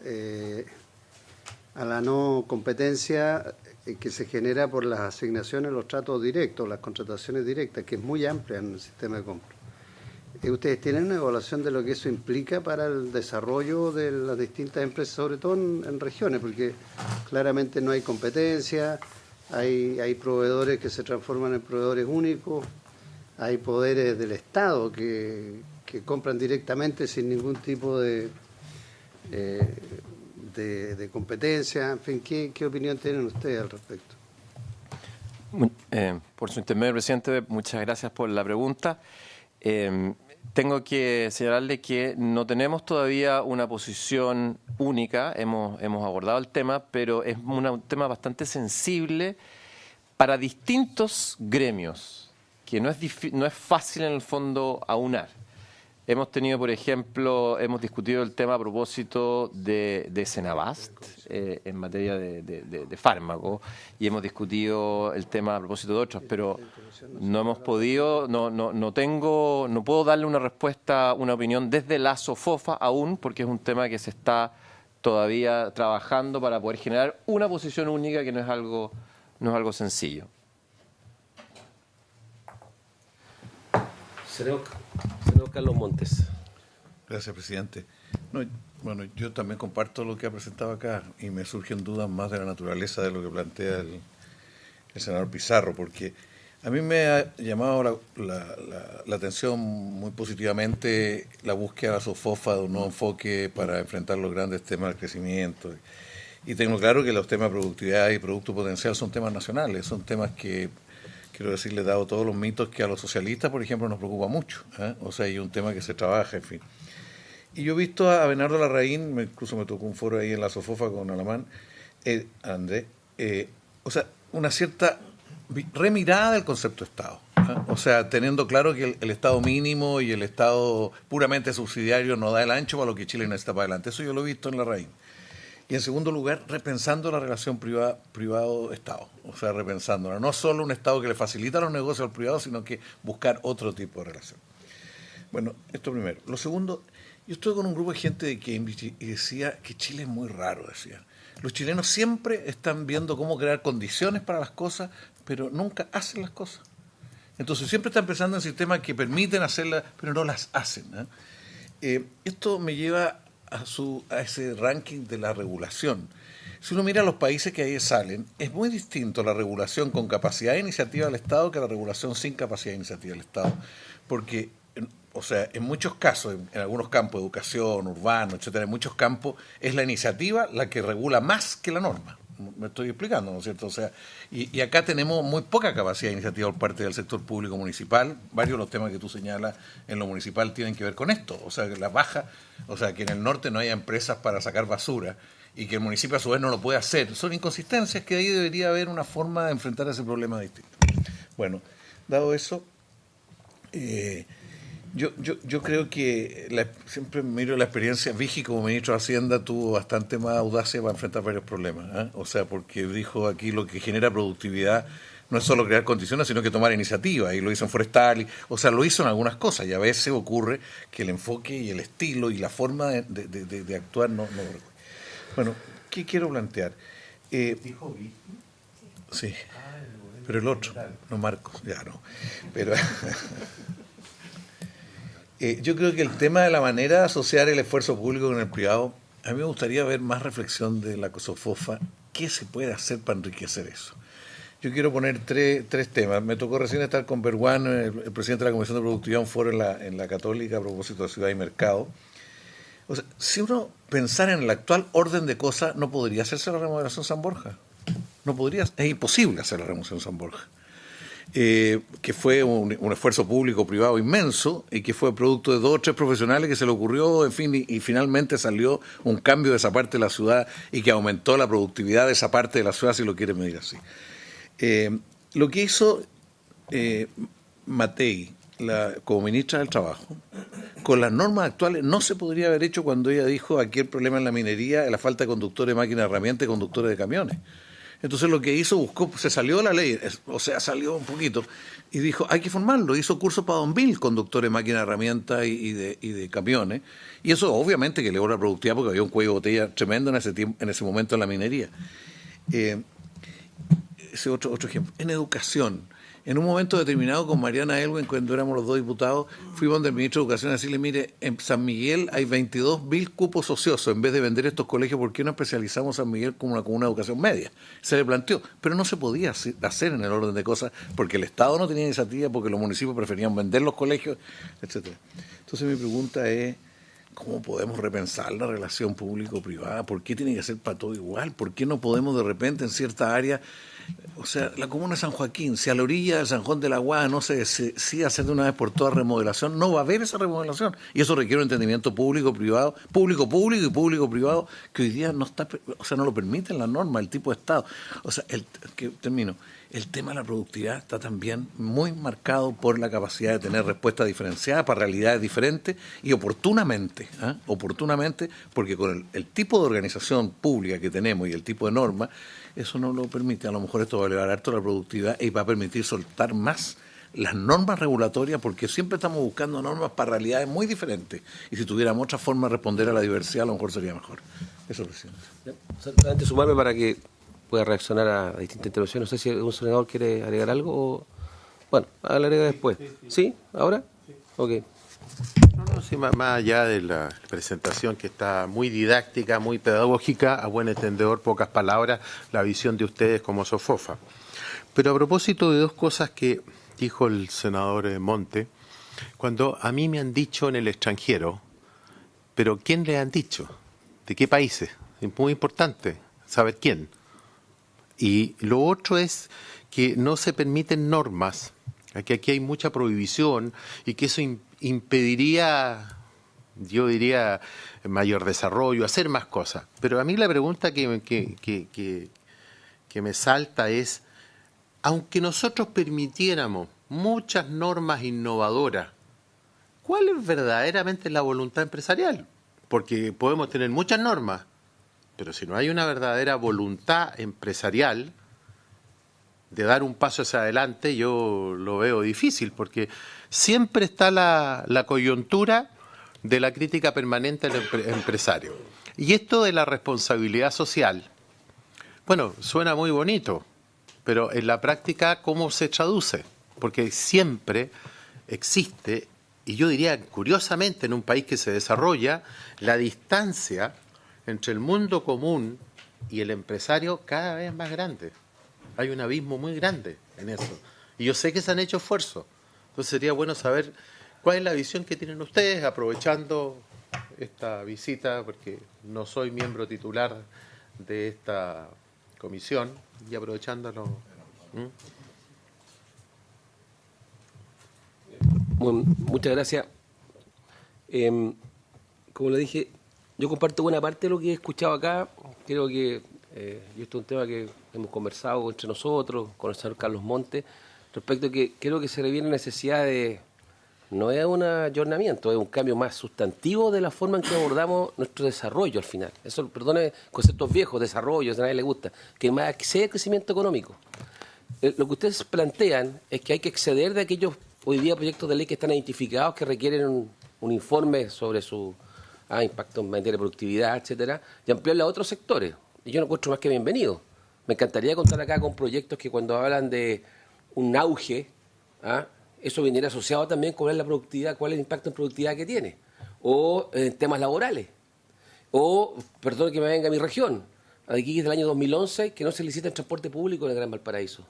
la no competencia que se genera por las asignaciones, los tratos directos, las contrataciones directas, que es muy amplia en el sistema de compra. ¿Ustedes tienen una evaluación de lo que eso implica para el desarrollo de las distintas empresas, sobre todo en regiones? Porque claramente no hay competencia. Hay proveedores que se transforman en proveedores únicos, hay poderes del Estado que compran directamente sin ningún tipo de competencia. En fin, ¿qué opinión tienen ustedes al respecto? Por su intermedio, presidente, muchas gracias por la pregunta. Tengo que señalarle que no tenemos todavía una posición única, hemos abordado el tema, pero es un tema bastante sensible para distintos gremios, que no es fácil en el fondo aunar. Hemos tenido, por ejemplo, hemos discutido el tema a propósito de Senabast en materia de fármacos y hemos discutido el tema a propósito de otros, pero no hemos podido, no puedo darle una respuesta, una opinión desde la SOFOFA aún, porque es un tema que se está todavía trabajando para poder generar una posición única, que no es algo sencillo. Senador Carlos Montes. Gracias, presidente. Bueno, yo también comparto lo que ha presentado acá y me surgen dudas más de la naturaleza de lo que plantea el senador Pizarro, porque a mí me ha llamado la atención muy positivamente la búsqueda de la SOFOFA de un nuevo enfoque para enfrentar los grandes temas del crecimiento. Y tengo claro que los temas de productividad y producto potencial son temas nacionales, son temas que, quiero decirle, dado todos los mitos, que a los socialistas, por ejemplo, nos preocupa mucho. O sea, hay un tema que se trabaja, en fin. Y yo he visto a Bernardo Larraín, incluso me tocó un foro ahí en la SOFOFA con Alamán, Andrés, o sea, una cierta remirada del concepto de Estado. O sea, teniendo claro que el Estado mínimo y el Estado puramente subsidiario no da el ancho para lo que Chile necesita para adelante. Eso yo lo he visto en Larraín. Y en segundo lugar, repensando la relación privado-Estado. O sea, repensándola. No solo un Estado que le facilita los negocios al privado, sino que buscar otro tipo de relación. Bueno, esto primero. Lo segundo, yo estuve con un grupo de gente de Cambridge y decía que Chile es muy raro, decía. Los chilenos siempre están viendo cómo crear condiciones para las cosas, pero nunca hacen las cosas. Entonces siempre están pensando en sistemas que permiten hacerlas, pero no las hacen, ¿eh? Esto me lleva a ese ranking de la regulación. Si uno mira los países que ahí salen, es muy distinto la regulación con capacidad de iniciativa del Estado que la regulación sin capacidad de iniciativa del Estado. Porque, o sea, en muchos casos, en algunos campos, educación, urbano, etcétera, en muchos campos, es la iniciativa la que regula más que la norma. Me estoy explicando, ¿no es cierto? O sea, y acá tenemos muy poca capacidad de iniciativa por parte del sector público municipal. Varios de los temas que tú señalas en lo municipal tienen que ver con esto. O sea, que la baja, o sea, que en el norte no haya empresas para sacar basura y que el municipio a su vez no lo puede hacer. Son inconsistencias que ahí debería haber una forma de enfrentar ese problema distinto. Bueno, dado eso, yo creo que siempre miro la experiencia. Vigi como ministro de Hacienda tuvo bastante más audacia para enfrentar varios problemas, ¿eh? O sea, porque dijo aquí lo que genera productividad no es solo crear condiciones, sino que tomar iniciativa, y lo hizo en Forestal, o sea, lo hizo en algunas cosas, y a veces ocurre que el enfoque y el estilo y la forma de actuar no. Bueno, ¿qué quiero plantear? ¿Dijo Vigi? Sí, pero el otro, no Marcos, ya no. Pero yo creo que el tema de la manera de asociar el esfuerzo público con el privado, a mí me gustaría ver más reflexión de la COSOFOFA. ¿Qué se puede hacer para enriquecer eso? Yo quiero poner tres temas. Me tocó recién estar con Berguán, el presidente de la Comisión de Productividad, un foro en la Católica a propósito de Ciudad y Mercado. O sea, si uno pensara en el actual orden de cosas, no podría hacerse la remodelación San Borja. No podría, es imposible hacer la remodelación San Borja. Que fue un esfuerzo público-privado inmenso y que fue producto de 2 o 3 profesionales que se le ocurrió, en fin, y finalmente salió un cambio de esa parte de la ciudad y que aumentó la productividad de esa parte de la ciudad, si lo quiere medir así. Lo que hizo Matei como ministra del Trabajo, con las normas actuales no se podría haber hecho cuando ella dijo aquí el problema en la minería es la falta de conductores de máquinas de herramientas y conductores de camiones. Entonces lo que hizo, se salió de la ley, o sea, salió un poquito, y dijo, hay que formarlo. Hizo cursos para 2.000 conductores de máquinas de herramientas y de camiones, y eso obviamente que elevó la productividad porque había un cuello de botella tremendo en ese momento en la minería. Ese otro ejemplo. En educación, en un momento determinado con Mariana Elwin, cuando éramos los 2 diputados, fuimos donde el ministro de Educación a decirle, mire, en San Miguel hay 22.000 cupos ociosos, en vez de vender estos colegios, ¿por qué no especializamos San Miguel como una comuna de educación media? Se le planteó, pero no se podía hacer en el orden de cosas, porque el Estado no tenía iniciativa, porque los municipios preferían vender los colegios, etcétera. Entonces mi pregunta es, ¿cómo podemos repensar la relación público-privada? ¿Por qué tiene que ser para todo igual? ¿Por qué no podemos de repente en cierta área? O sea, la comuna de San Joaquín, si a la orilla del Sanjón de la Guada no se decide hacer de una vez por todas remodelación, no va a haber esa remodelación. Y eso requiere un entendimiento público-privado, público-público y público-privado, que hoy día no está, o sea, no lo permiten las normas, el tipo de Estado. O sea, el tema de la productividad está también muy marcado por la capacidad de tener respuestas diferenciadas para realidades diferentes y oportunamente, porque con el tipo de organización pública que tenemos y el tipo de norma, eso no lo permite. A lo mejor esto va a elevar harto la productividad y va a permitir soltar más las normas regulatorias, porque siempre estamos buscando normas para realidades muy diferentes. Y si tuviéramos otra forma de responder a la diversidad, a lo mejor sería mejor. Eso, presidente. Solamente sumarme para que pueda reaccionar a distintas intervenciones. No sé si algún senador quiere agregar algo o... Bueno, la agrega después. ¿Sí? ¿Ahora? Ok. No, sí, más allá de la presentación que está muy didáctica, muy pedagógica, a buen entendedor, pocas palabras, la visión de ustedes como SOFOFA. Pero a propósito de 2 cosas que dijo el senador Monte, cuando a mí me han dicho en el extranjero, pero ¿quién le han dicho? ¿De qué países? Es muy importante saber quién. Y lo otro es que no se permiten normas, que aquí hay mucha prohibición y que eso impediría, yo diría, mayor desarrollo, hacer más cosas. Pero a mí la pregunta que me salta es, aunque nosotros permitiéramos muchas normas innovadoras, ¿cuál es verdaderamente la voluntad empresarial? Porque podemos tener muchas normas, pero si no hay una verdadera voluntad empresarial, dar un paso hacia adelante, yo lo veo difícil, porque siempre está la coyuntura de la crítica permanente al empresario. Y esto de la responsabilidad social, bueno, suena muy bonito, pero en la práctica, ¿cómo se traduce? Porque siempre existe, y yo diría, curiosamente, en un país que se desarrolla, la distancia entre el mundo común y el empresario cada vez más grande. Hay un abismo muy grande en eso. Y yo sé que se han hecho esfuerzos. Entonces sería bueno saber cuál es la visión que tienen ustedes, aprovechando esta visita, porque no soy miembro titular de esta comisión, y aprovechándolo. Bueno, muchas gracias. Como le dije, yo comparto buena parte de lo que he escuchado acá. Creo que y esto es un tema que hemos conversado entre nosotros, con el señor Carlos Montes, respecto a que creo que se reviene necesidad de, no es un ayornamiento, es un cambio más sustantivo de la forma en que abordamos nuestro desarrollo al final. Eso, perdone, conceptos viejos, desarrollo, a nadie le gusta, que más excede el crecimiento económico. Lo que ustedes plantean es que hay que exceder de aquellos, hoy día, proyectos de ley que están identificados, que requieren un informe sobre su impacto en materia de productividad, etcétera, y ampliarlo a otros sectores. Y yo no encuentro más que bienvenido. Me encantaría contar acá con proyectos que cuando hablan de un auge, eso viniera asociado también con cuál es la productividad, cuál es el impacto en productividad que tiene, o en temas laborales, o, perdón que me venga a mi región, aquí desde el año 2011 que no se licita el transporte público en el Gran Valparaíso,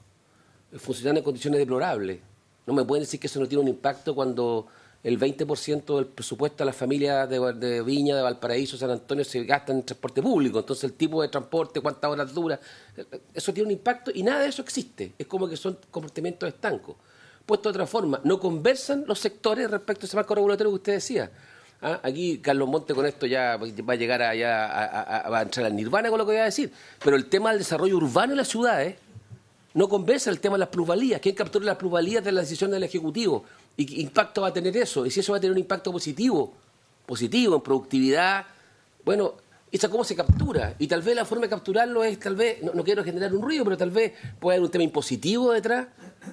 funcionando en condiciones deplorables. No me pueden decir que eso no tiene un impacto cuando el 20% del presupuesto a las familias de Viña, de Valparaíso, San Antonio se gasta en transporte público. Entonces el tipo de transporte, cuántas horas dura, eso tiene un impacto y nada de eso existe. Es como que son comportamientos estancos. Puesto de otra forma, no conversan los sectores respecto a ese marco regulatorio que usted decía. Aquí Carlos Monte con esto ya va a llegar va a entrar al nirvana con lo que voy a decir. Pero el tema del desarrollo urbano en las ciudades no conversa el tema de las plusvalías. ¿Quién captura las plusvalías de la decisión del Ejecutivo? ¿Y qué impacto va a tener eso? Y si eso va a tener un impacto positivo en productividad, bueno, ¿esa cómo se captura? Y tal vez la forma de capturarlo es, tal vez, no quiero generar un ruido, pero tal vez puede haber un tema impositivo detrás,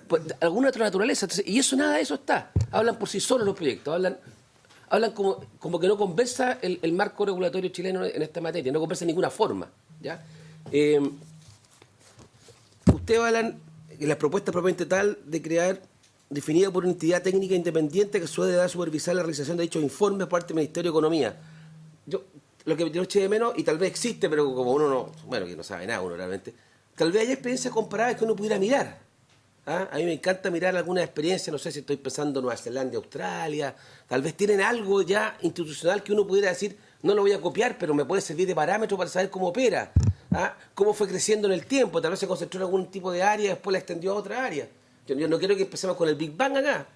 pues, alguna otra naturaleza. Entonces, y eso, nada de eso está. Hablan por sí solos los proyectos, hablan como que no conversa el marco regulatorio chileno en esta materia, no conversa de ninguna forma, ¿ya? Ustedes hablan en las propuestas propiamente tal de crear, definida por una entidad técnica independiente que suele dar a supervisar la realización de dichos informes por parte del Ministerio de Economía. Yo, lo que yo eché de menos, y tal vez existe, pero como uno no, bueno, que no sabe nada uno realmente, tal vez haya experiencias comparadas que uno pudiera mirar. A mí me encanta mirar algunas experiencias, no sé si estoy pensando en Nueva Zelanda, Australia, tal vez tienen algo ya institucional que uno pudiera decir, no lo voy a copiar, pero me puede servir de parámetro para saber cómo opera, cómo fue creciendo en el tiempo, tal vez se concentró en algún tipo de área y después la extendió a otra área. Yo no quiero que empecemos con el Big Bang acá,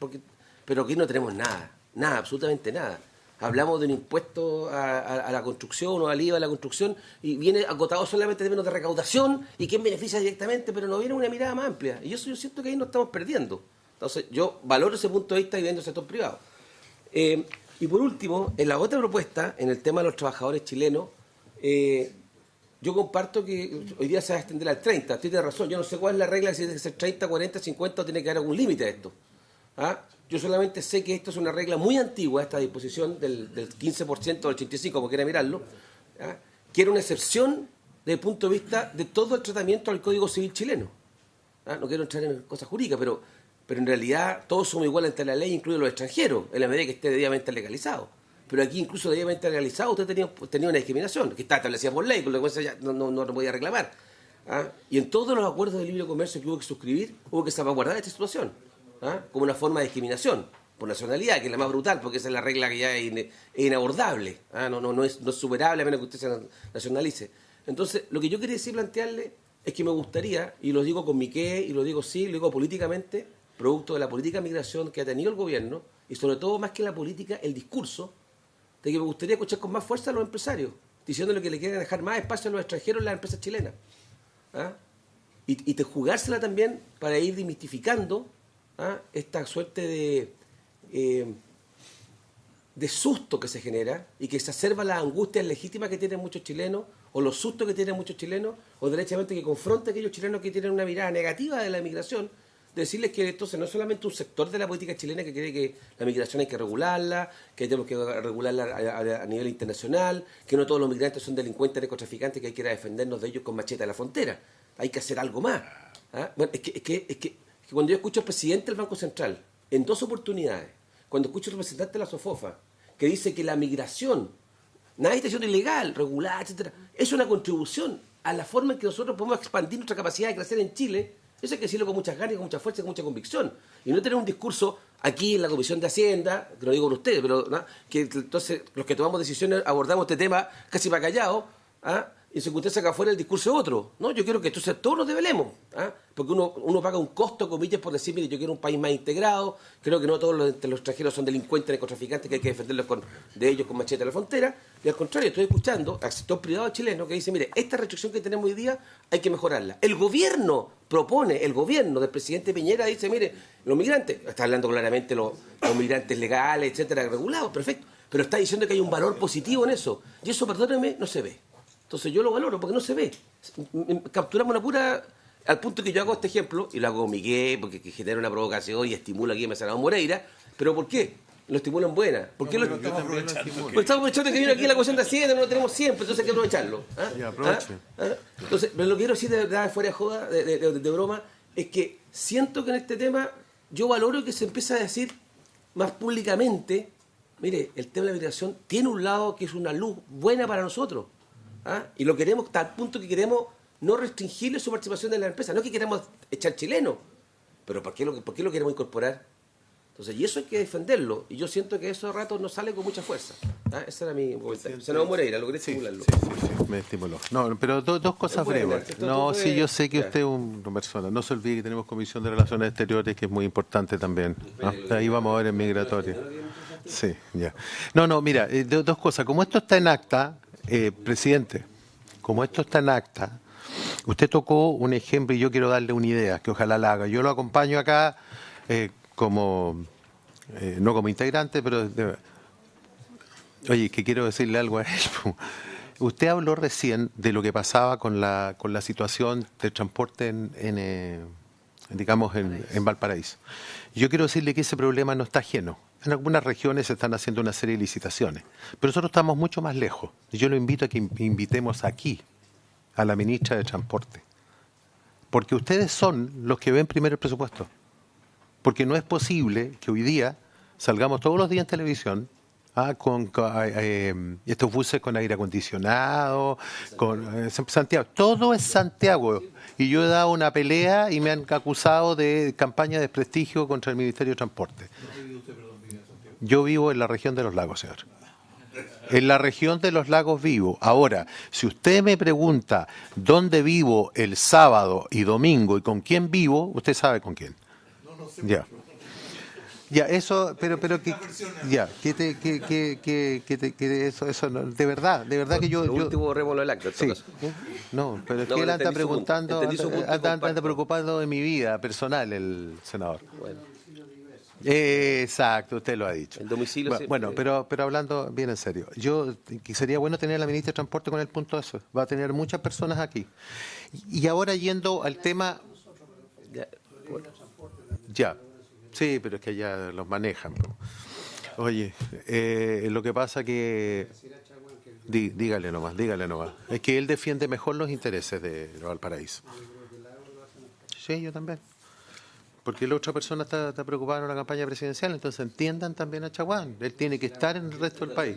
pero aquí no tenemos nada, absolutamente nada. Hablamos de un impuesto a la construcción o al IVA a la construcción y viene acotado solamente de menos de recaudación y quién beneficia directamente, pero no viene una mirada más amplia. Y eso yo siento que ahí nos estamos perdiendo. Entonces yo valoro ese punto de vista viviendo el sector privado. Y por último, en la otra propuesta, en el tema de los trabajadores chilenos, yo comparto que hoy día se va a extender al 30. Tiene razón, yo no sé cuál es la regla, si tiene que ser 30, 40, 50 o tiene que haber algún límite a esto. Yo solamente sé que esto es una regla muy antigua, esta disposición del 15% o del 85%, como quiera mirarlo, que era una excepción desde el punto de vista de todo el tratamiento al Código Civil chileno. No quiero entrar en cosas jurídicas, pero en realidad todos somos iguales ante la ley, incluidos los extranjeros, en la medida que esté debidamente legalizado. Pero aquí incluso debidamente legalizado usted tenía una discriminación, que está establecida por ley, con lo cual ya no lo podía reclamar. Y en todos los acuerdos de libre comercio que hubo que suscribir, hubo que salvaguardar esta situación, como una forma de discriminación por nacionalidad, que es la más brutal, porque esa es la regla que ya es inabordable, no es superable a menos que usted se nacionalice. Entonces, lo que yo quería decir, plantearle, es que me gustaría, y lo digo con mi qué, y lo digo sí, lo digo políticamente, producto de la política de migración que ha tenido el gobierno, y sobre todo, más que la política, el discurso, de que me gustaría escuchar con más fuerza a los empresarios, diciéndole que le quieren dejar más espacio a los extranjeros en las empresas chilenas. Y de jugársela también para ir desmistificando esta suerte de susto que se genera y que exacerba las angustias legítimas que tienen muchos chilenos o los sustos que tienen muchos chilenos, o derechamente que confronte a aquellos chilenos que tienen una mirada negativa de la migración, de decirles que entonces no es solamente un sector de la política chilena que cree que la migración hay que regularla, que tenemos que regularla a nivel internacional, que no todos los migrantes son delincuentes, narcotraficantes, que hay que ir a defendernos de ellos con machete a la frontera. Hay que hacer algo más. ¿Ah? Bueno, es que cuando yo escucho al presidente del Banco Central, en 2 oportunidades, cuando escucho al representante de la SOFOFA, que dice que la migración, nadie está diciendo ilegal, regular, etcétera, es una contribución a la forma en que nosotros podemos expandir nuestra capacidad de crecer en Chile. Eso hay que decirlo con muchas ganas, con mucha fuerza, con mucha convicción. Y no tener un discurso aquí en la Comisión de Hacienda, que lo digo por ustedes, pero ¿no? Que entonces los que tomamos decisiones abordamos este tema casi para callados, ¿ah? Y se usted saca afuera el discurso de otro. No, yo quiero que entonces todos nos develemos, ¿ah? Porque uno paga un costo, comillas, por decir, mire, yo quiero un país más integrado, creo que no todos los extranjeros son delincuentes, narcotraficantes, que hay que defenderlos de ellos con machete a la frontera. Y al contrario, estoy escuchando al sector privado chileno que dice, mire, esta restricción que tenemos hoy día hay que mejorarla. El gobierno propone, el gobierno del presidente Piñera dice, mire, los migrantes, está hablando claramente los migrantes legales, etcétera, regulados, perfecto, pero está diciendo que hay un valor positivo en eso. Y eso, perdónenme, no se ve. Entonces yo lo valoro porque no se ve. Capturamos una pura... Al punto que yo hago este ejemplo, y lo hago con Miguel, porque genera una provocación y estimula aquí a Senador Moreira. ¿Pero por qué? Lo estimulan buena. ¿Por qué lo estamos aprovechando? Porque estamos aprovechando que viene aquí la cuestión de Hacienda, no lo tenemos siempre, entonces hay que aprovecharlo. ¿Ah? Y aprovechen. ¿Ah? Entonces, pero lo que quiero decir de verdad, fuera de joda, de broma, es que siento que en este tema yo valoro que se empieza a decir más públicamente, mire, el tema de la migración tiene un lado que es una luz buena para nosotros. ¿Ah? Y lo queremos hasta el punto que queremos no restringirle su participación en la empresa. No es que queremos echar chilenos, pero ¿por qué lo queremos incorporar? Entonces, y eso hay que defenderlo. Y yo siento que eso a ratos no sale con mucha fuerza. ¿Ah? Ese era mi comentario. Senador Moreira, logré estimularlo. Sí, me estimuló. No, pero dos cosas breves. No, sí, yo sé que usted es una persona. No se olvide que tenemos Comisión de Relaciones Exteriores, que es muy importante también. ¿Ah? Ahí vamos a ver en migratoria. Sí, ya. No, mira, dos cosas. Como esto está en acta, presidente, como esto está en acta, usted tocó un ejemplo y yo quiero darle una idea, que ojalá la haga. Yo lo acompaño acá no como integrante, pero... Oye, que quiero decirle algo a él. Usted habló recién de lo que pasaba con la situación del transporte en Valparaíso. Yo quiero decirle que ese problema no está ajeno. En algunas regiones se están haciendo una serie de licitaciones, pero nosotros estamos mucho más lejos. Yo lo invito a que invitemos aquí a la ministra de Transporte, porque ustedes son los que ven primero el presupuesto. Porque no es posible que hoy día salgamos todos los días en televisión con estos buses con aire acondicionado, con Santiago. Todo es Santiago. Y yo he dado una pelea y me han acusado de campaña de desprestigio contra el Ministerio de Transporte. Yo vivo en la región de los lagos, señor. En la región de los lagos vivo. Ahora, si usted me pregunta dónde vivo el sábado y domingo y con quién vivo, usted sabe con quién. Ya. Ya, eso, pero que ya, que eso no, de verdad que yo... Lo último borrémoslo del acta, sí. No, pero es que él anda preguntando, anda preocupado de mi vida personal, el senador. Bueno. Exacto, usted lo ha dicho. El domicilio bueno, pero hablando bien en serio, sería bueno tener a la ministra de Transporte con el punto de eso. Va a tener muchas personas aquí. Y ahora yendo al tema... Ya. Sí, pero es que allá los manejan. Oye, lo que pasa que... Dígale nomás. Es que él defiende mejor los intereses de Valparaíso. Sí, yo también. Porque la otra persona está preocupada en la campaña presidencial, entonces entiendan también a Chaguán. Él tiene que estar en el resto del país.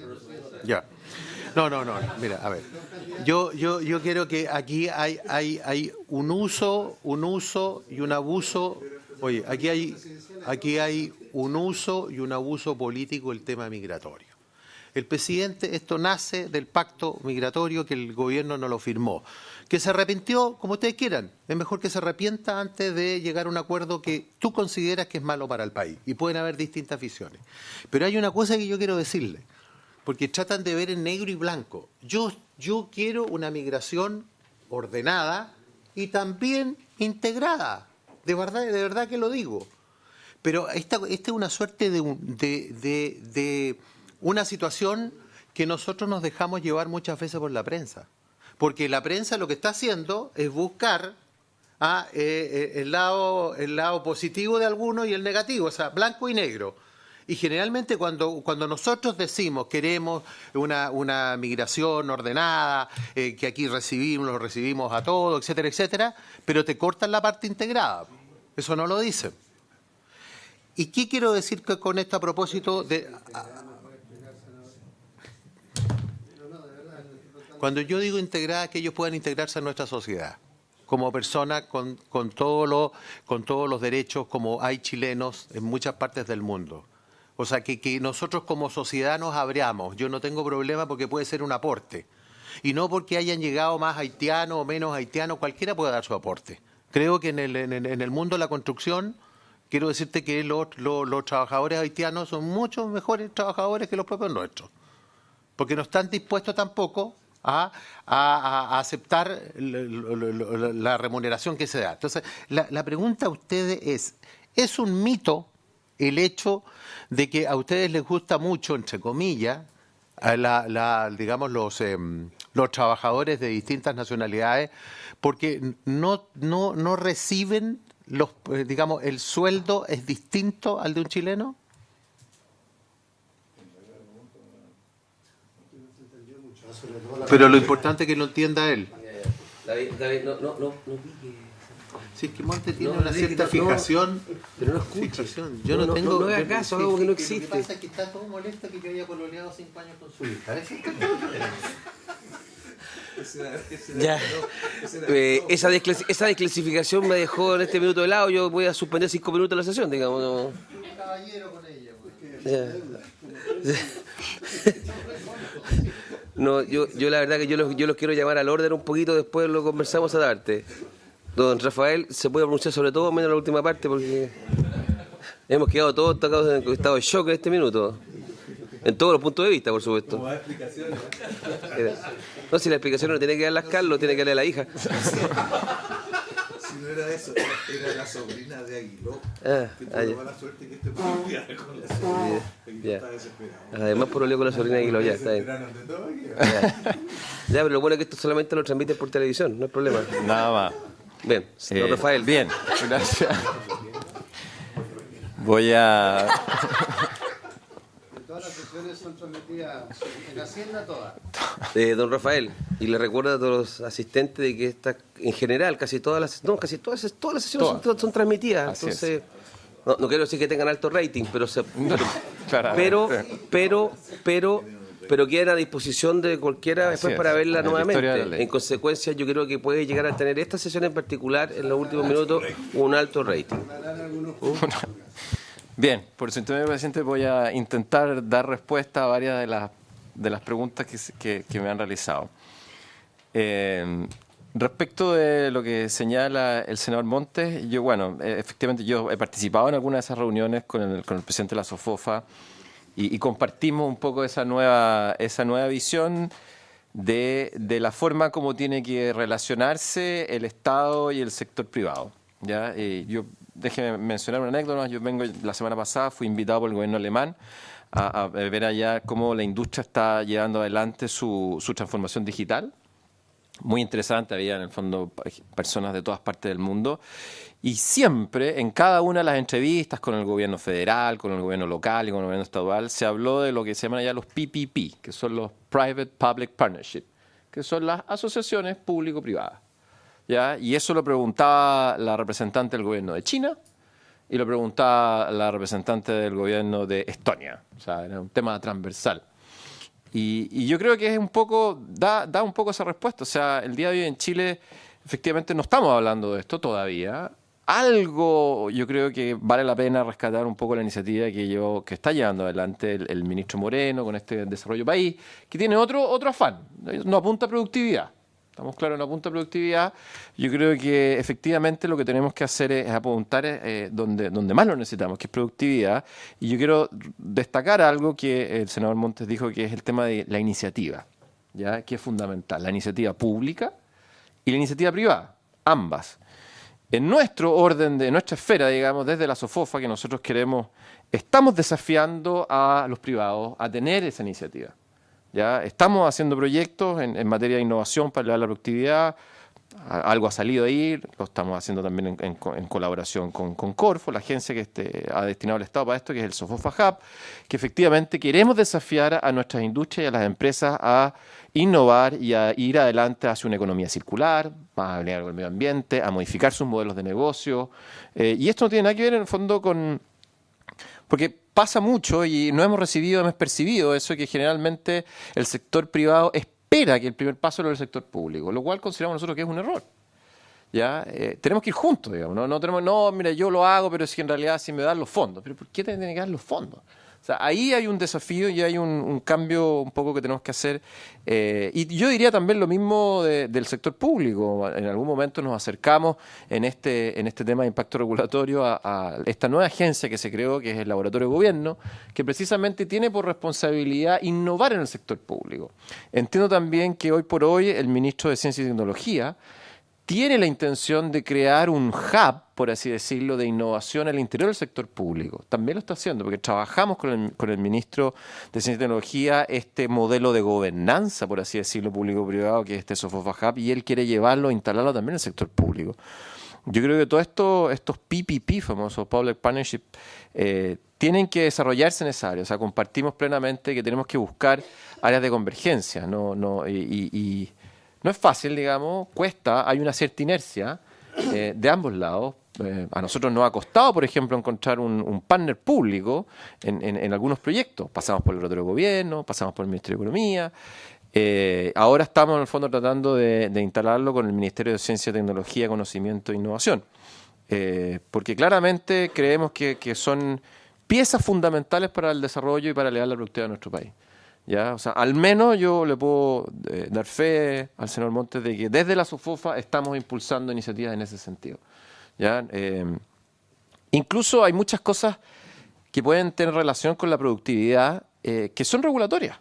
Ya. No. Mira, a ver. Yo quiero que aquí hay un uso y un abuso. Oye, aquí hay un uso y un abuso político del tema migratorio. El presidente, esto nace del pacto migratorio que el gobierno no lo firmó. Que se arrepintió, como ustedes quieran. Es mejor que se arrepienta antes de llegar a un acuerdo que tú consideras que es malo para el país. Y pueden haber distintas visiones. Pero hay una cosa que yo quiero decirle, porque tratan de ver en negro y blanco. Yo quiero una migración ordenada y también integrada. De verdad que lo digo. Pero esta es una suerte de una situación que nosotros nos dejamos llevar muchas veces por la prensa. porque la prensa lo que está haciendo es buscar el lado positivo de algunos y el negativo, o sea, blanco y negro. Y generalmente cuando nosotros decimos queremos una migración ordenada, que aquí lo recibimos a todos, etcétera, etcétera, pero te cortan la parte integrada. Eso no lo dicen. ¿Y qué quiero decir con esto a propósito de... Cuando yo digo integrada, que ellos puedan integrarse a nuestra sociedad, como personas con todos los derechos, como hay chilenos en muchas partes del mundo. O sea, que nosotros como sociedad nos abramos. Yo no tengo problema porque puede ser un aporte. Y no porque hayan llegado más haitianos o menos haitianos, cualquiera puede dar su aporte. Creo que en el mundo de la construcción, quiero decirte que los trabajadores haitianos son mucho mejores trabajadores que los propios nuestros. Porque no están dispuestos tampoco a aceptar la remuneración que se da. Entonces, la pregunta a ustedes ¿es un mito el hecho de que a ustedes les gusta mucho, entre comillas, digamos los trabajadores de distintas nacionalidades, porque no reciben digamos, el sueldo es distinto al de un chileno? Pero lo importante es que lo entienda él. David, no. Si es que Monte tiene una cierta fijación. Pero no escucha. Yo no tengo. No haga caso, algo que no existe. Lo que pasa es que está todo molesto que yo haya pololeado 5 años con su hija. Ya. Esa desclasificación me dejó en este minuto de lado. Yo voy a suspender 5 minutos la sesión, digamos. No. Un caballero con ella. Ya. No, yo la verdad que yo los quiero llamar al orden un poquito, después lo conversamos a darte. Don Rafael se puede pronunciar sobre todo, menos la última parte, porque hemos quedado todos tocados en estado de shock en este minuto. En todos los puntos de vista, por supuesto. Como explicación, ¿no? Si la explicación no tiene que darla a Carlos, tiene que darle a la hija. Si no era eso, era la sobrina de Aguiló. Que tuvo mala suerte que este podía con la sobrina. Aguiló estaba desesperado. Además, por oleo con la sobrina de Aguiló, ya está bien. Ya, pero lo bueno es que esto solamente lo transmiten por televisión, no hay problema. Nada más. Bien, don Rafael. Bien, gracias. Voy a... Todas las sesiones son transmitidas en Hacienda, todas. Don Rafael, y le recuerdo a todos los asistentes de que en general casi todas las sesiones son transmitidas. Entonces, no quiero decir que tengan alto rating, pero quedan a disposición de cualquiera después para verla nuevamente. En consecuencia, yo creo que puede llegar a tener esta sesión en particular en los últimos minutos un alto rating. Bien, por su intermedio, presidente, voy a intentar dar respuesta a varias de las preguntas que me han realizado. Respecto de lo que señala el senador Montes, efectivamente yo he participado en algunas de esas reuniones con el presidente de la SOFOFA y compartimos un poco esa nueva visión de la forma como tiene que relacionarse el Estado y el sector privado. ¿Ya? Déjeme mencionar una anécdota. Yo la semana pasada, fui invitado por el gobierno alemán a ver allá cómo la industria está llevando adelante su transformación digital. Muy interesante, había en el fondo personas de todas partes del mundo. Y siempre, en cada una de las entrevistas con el gobierno federal, con el gobierno local y con el gobierno estatal, se habló de lo que se llaman ya los PPP, que son los Private Public Partnership, que son las asociaciones público-privadas. ¿Ya? Y eso lo preguntaba la representante del gobierno de China y lo preguntaba la representante del gobierno de Estonia. O sea, era un tema transversal. Y yo creo que es un poco, da un poco esa respuesta. O sea, el día de hoy en Chile, efectivamente, no estamos hablando de esto todavía. Algo, yo creo que vale la pena rescatar un poco la iniciativa que está llevando adelante el ministro Moreno con este desarrollo país, que tiene otro afán, no apunta a productividad. Estamos claros, no apunta a productividad. Yo creo que efectivamente lo que tenemos que hacer es apuntar donde más lo necesitamos, que es productividad. Y yo quiero destacar algo que el senador Montes dijo, que es el tema de la iniciativa, ¿ya? Que es fundamental, la iniciativa pública y la iniciativa privada, ambas. En nuestro orden, de nuestra esfera, digamos, desde la SOFOFA, que nosotros estamos desafiando a los privados a tener esa iniciativa. ¿ya? Estamos haciendo proyectos en materia de innovación para elevar la productividad. Algo ha salido ahí, lo estamos haciendo también en colaboración con Corfo, la agencia que ha destinado el Estado para esto, que es el Sofofa Hub, que efectivamente queremos desafiar a nuestras industrias y a las empresas a innovar y a ir adelante hacia una economía circular, más alineada con el medio ambiente, a modificar sus modelos de negocio. Y esto no tiene nada que ver en el fondo con... Porque pasa mucho y no hemos percibido eso, que generalmente el sector privado espera que el primer paso lo dé el sector público, lo cual consideramos nosotros que es un error. ¿Ya? Tenemos que ir juntos, digamos. Mira, yo lo hago, pero es que en realidad si me dan los fondos. ¿Pero por qué te tienen que dar los fondos? O sea, ahí hay un desafío y hay un cambio un poco que tenemos que hacer. Y yo diría también lo mismo del sector público. En algún momento nos acercamos en este tema de impacto regulatorio a esta nueva agencia que se creó, que es el Laboratorio de Gobierno, que precisamente tiene por responsabilidad innovar en el sector público. Entiendo también que hoy por hoy el ministro de Ciencia y Tecnología tiene la intención de crear un hub, por así decirlo, de innovación al interior del sector público. También lo está haciendo, porque trabajamos con el ministro de Ciencia y Tecnología este modelo de gobernanza, por así decirlo, público-privado, que es este Sofofa Hub, y él quiere llevarlo, instalarlo también en el sector público. Yo creo que todos estos PPP, famosos Public Partnership, tienen que desarrollarse en esa área. O sea, compartimos plenamente que tenemos que buscar áreas de convergencia, no es fácil, digamos, cuesta, hay una cierta inercia de ambos lados. A nosotros nos ha costado, por ejemplo, encontrar un partner público en algunos proyectos. Pasamos por el Laboratorio de Gobierno, pasamos por el Ministerio de Economía. Ahora estamos, en el fondo, tratando de instalarlo con el Ministerio de Ciencia, Tecnología, Conocimiento e Innovación. Porque claramente creemos que son piezas fundamentales para el desarrollo y para elevar la productividad de nuestro país. ¿Ya? O sea, al menos yo le puedo dar fe al señor Montes de que desde la SOFOFA estamos impulsando iniciativas en ese sentido. ¿Ya? Incluso hay muchas cosas que pueden tener relación con la productividad que son regulatorias.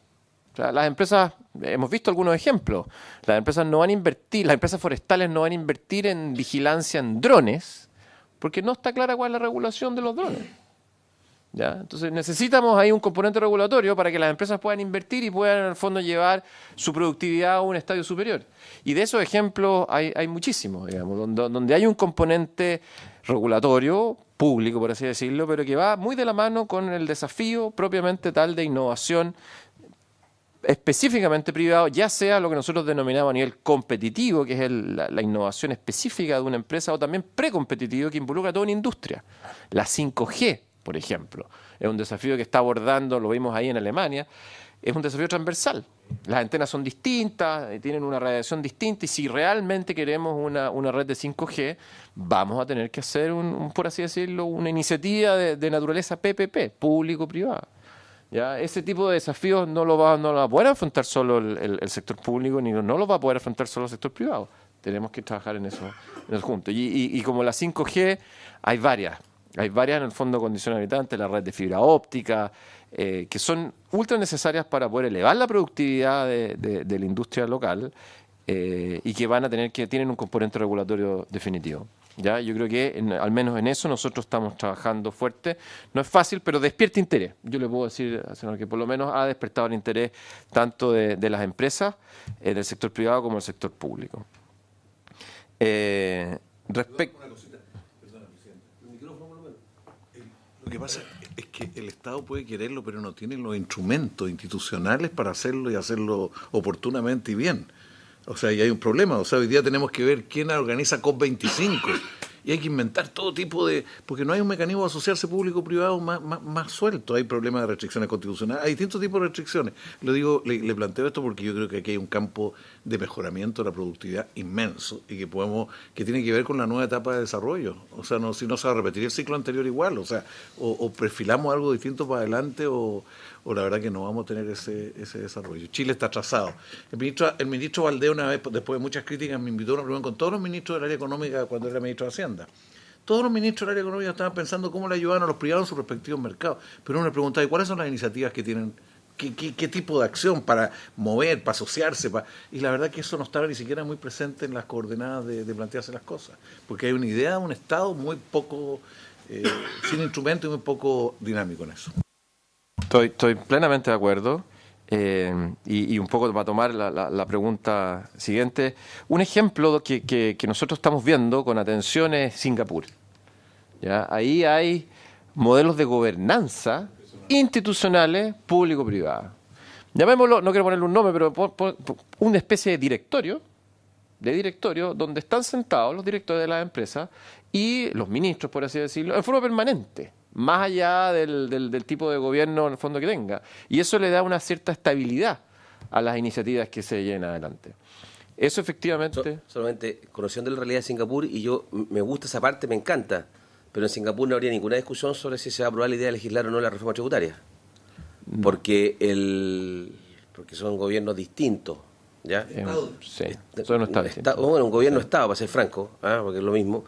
O sea, las empresas, hemos visto algunos ejemplos, las empresas no van a invertir, las empresas forestales no van a invertir en vigilancia en drones porque no está clara cuál es la regulación de los drones. ¿Ya? Entonces necesitamos ahí un componente regulatorio para que las empresas puedan invertir y puedan en el fondo llevar su productividad a un estadio superior. Y de esos ejemplos hay muchísimos, digamos, donde hay un componente regulatorio, público por así decirlo, pero que va muy de la mano con el desafío propiamente tal de innovación específicamente privado, ya sea lo que nosotros denominamos a nivel competitivo, que es la innovación específica de una empresa, o también precompetitivo, que involucra a toda una industria. La 5G, por ejemplo, es un desafío que está abordando, lo vimos ahí en Alemania, es un desafío transversal. Las antenas son distintas, tienen una radiación distinta, y si realmente queremos una red de 5G, vamos a tener que hacer, por así decirlo, una iniciativa de naturaleza PPP, público-privada. ¿Ya? Ese tipo de desafíos no lo va a poder afrontar solo el sector público, ni no lo va a poder afrontar solo el sector privado. Tenemos que trabajar en eso juntos. Y como la 5G, hay varias en el fondo condiciones habitantes, la red de fibra óptica, que son ultra necesarias para poder elevar la productividad de la industria local y que tienen un componente regulatorio definitivo. ¿Ya? Yo creo que al menos en eso nosotros estamos trabajando fuerte. No es fácil, pero despierta interés. Yo le puedo decir al señor que por lo menos ha despertado el interés tanto de las empresas, del sector privado como del sector público. Respecto... Lo que pasa es que el Estado puede quererlo, pero no tiene los instrumentos institucionales para hacerlo y hacerlo oportunamente y bien. O sea, y hay un problema. O sea, hoy día tenemos que ver quién organiza COP25 y hay que inventar todo tipo de... Porque no hay un mecanismo de asociarse público-privado más suelto. Hay problemas de restricciones constitucionales, hay distintos tipos de restricciones. Lo digo, le planteo esto porque yo creo que aquí hay un campo de mejoramiento de la productividad inmenso y que tiene que ver con la nueva etapa de desarrollo. O sea, si no se va a repetir el ciclo anterior igual. O sea, o perfilamos algo distinto para adelante o la verdad que no vamos a tener ese desarrollo. Chile está atrasado. El ministro Valdés, una vez, después de muchas críticas, me invitó a una reunión con todos los ministros del área económica cuando era ministro de Hacienda. Todos los ministros del área económica estaban pensando cómo le ayudaban a los privados en sus respectivos mercados. Pero uno le preguntaba, ¿y cuáles son las iniciativas que tienen? ¿Qué tipo de acción para mover, para asociarse? Y la verdad que eso no estaba ni siquiera muy presente en las coordenadas de plantearse las cosas. Porque hay una idea de un Estado muy poco, sin instrumento y muy poco dinámico en eso. Estoy plenamente de acuerdo. Y un poco para tomar la pregunta siguiente, un ejemplo que nosotros estamos viendo con atención es Singapur. ¿Ya? Ahí hay modelos de gobernanza institucionales público-privadas. Llamémoslo, no quiero ponerle un nombre, pero una especie de directorio donde están sentados los directores de las empresas y los ministros, por así decirlo, en forma permanente, más allá del tipo de gobierno en el fondo que tenga. Y eso le da una cierta estabilidad a las iniciativas que se lleven adelante. Eso efectivamente... Solamente conociendo la realidad de Singapur, y yo me gusta esa parte, me encanta, pero en Singapur no habría ninguna discusión sobre si se va a aprobar la idea de legislar o no la reforma tributaria. Porque son gobiernos distintos, ¿ya? Sí, eso no está distinto. Bueno, un gobierno-estado, para ser franco, porque es lo mismo,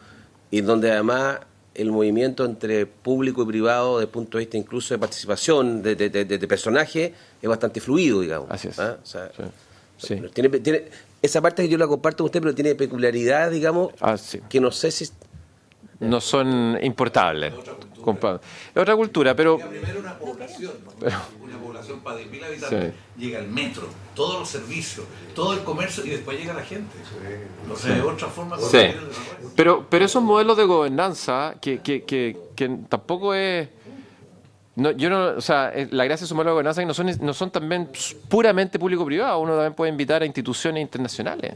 y donde además el movimiento entre público y privado, desde el punto de vista incluso de participación, de personaje, es bastante fluido, digamos. Así es. O sea, Sí. tiene, esa parte que yo la comparto con usted, pero tiene peculiaridad, digamos, Sí. que no sé si... No son importables. Es otra cultura, pero... Primero una población, una población para 10.000 habitantes, llega el metro, todos los servicios, todo el comercio y después llega la gente. No sé, de otra forma... Sí. Pero esos modelos de gobernanza que tampoco es... No, o sea, la gracia de esos modelos de gobernanza que no son también puramente público-privado. Uno también puede invitar a instituciones internacionales,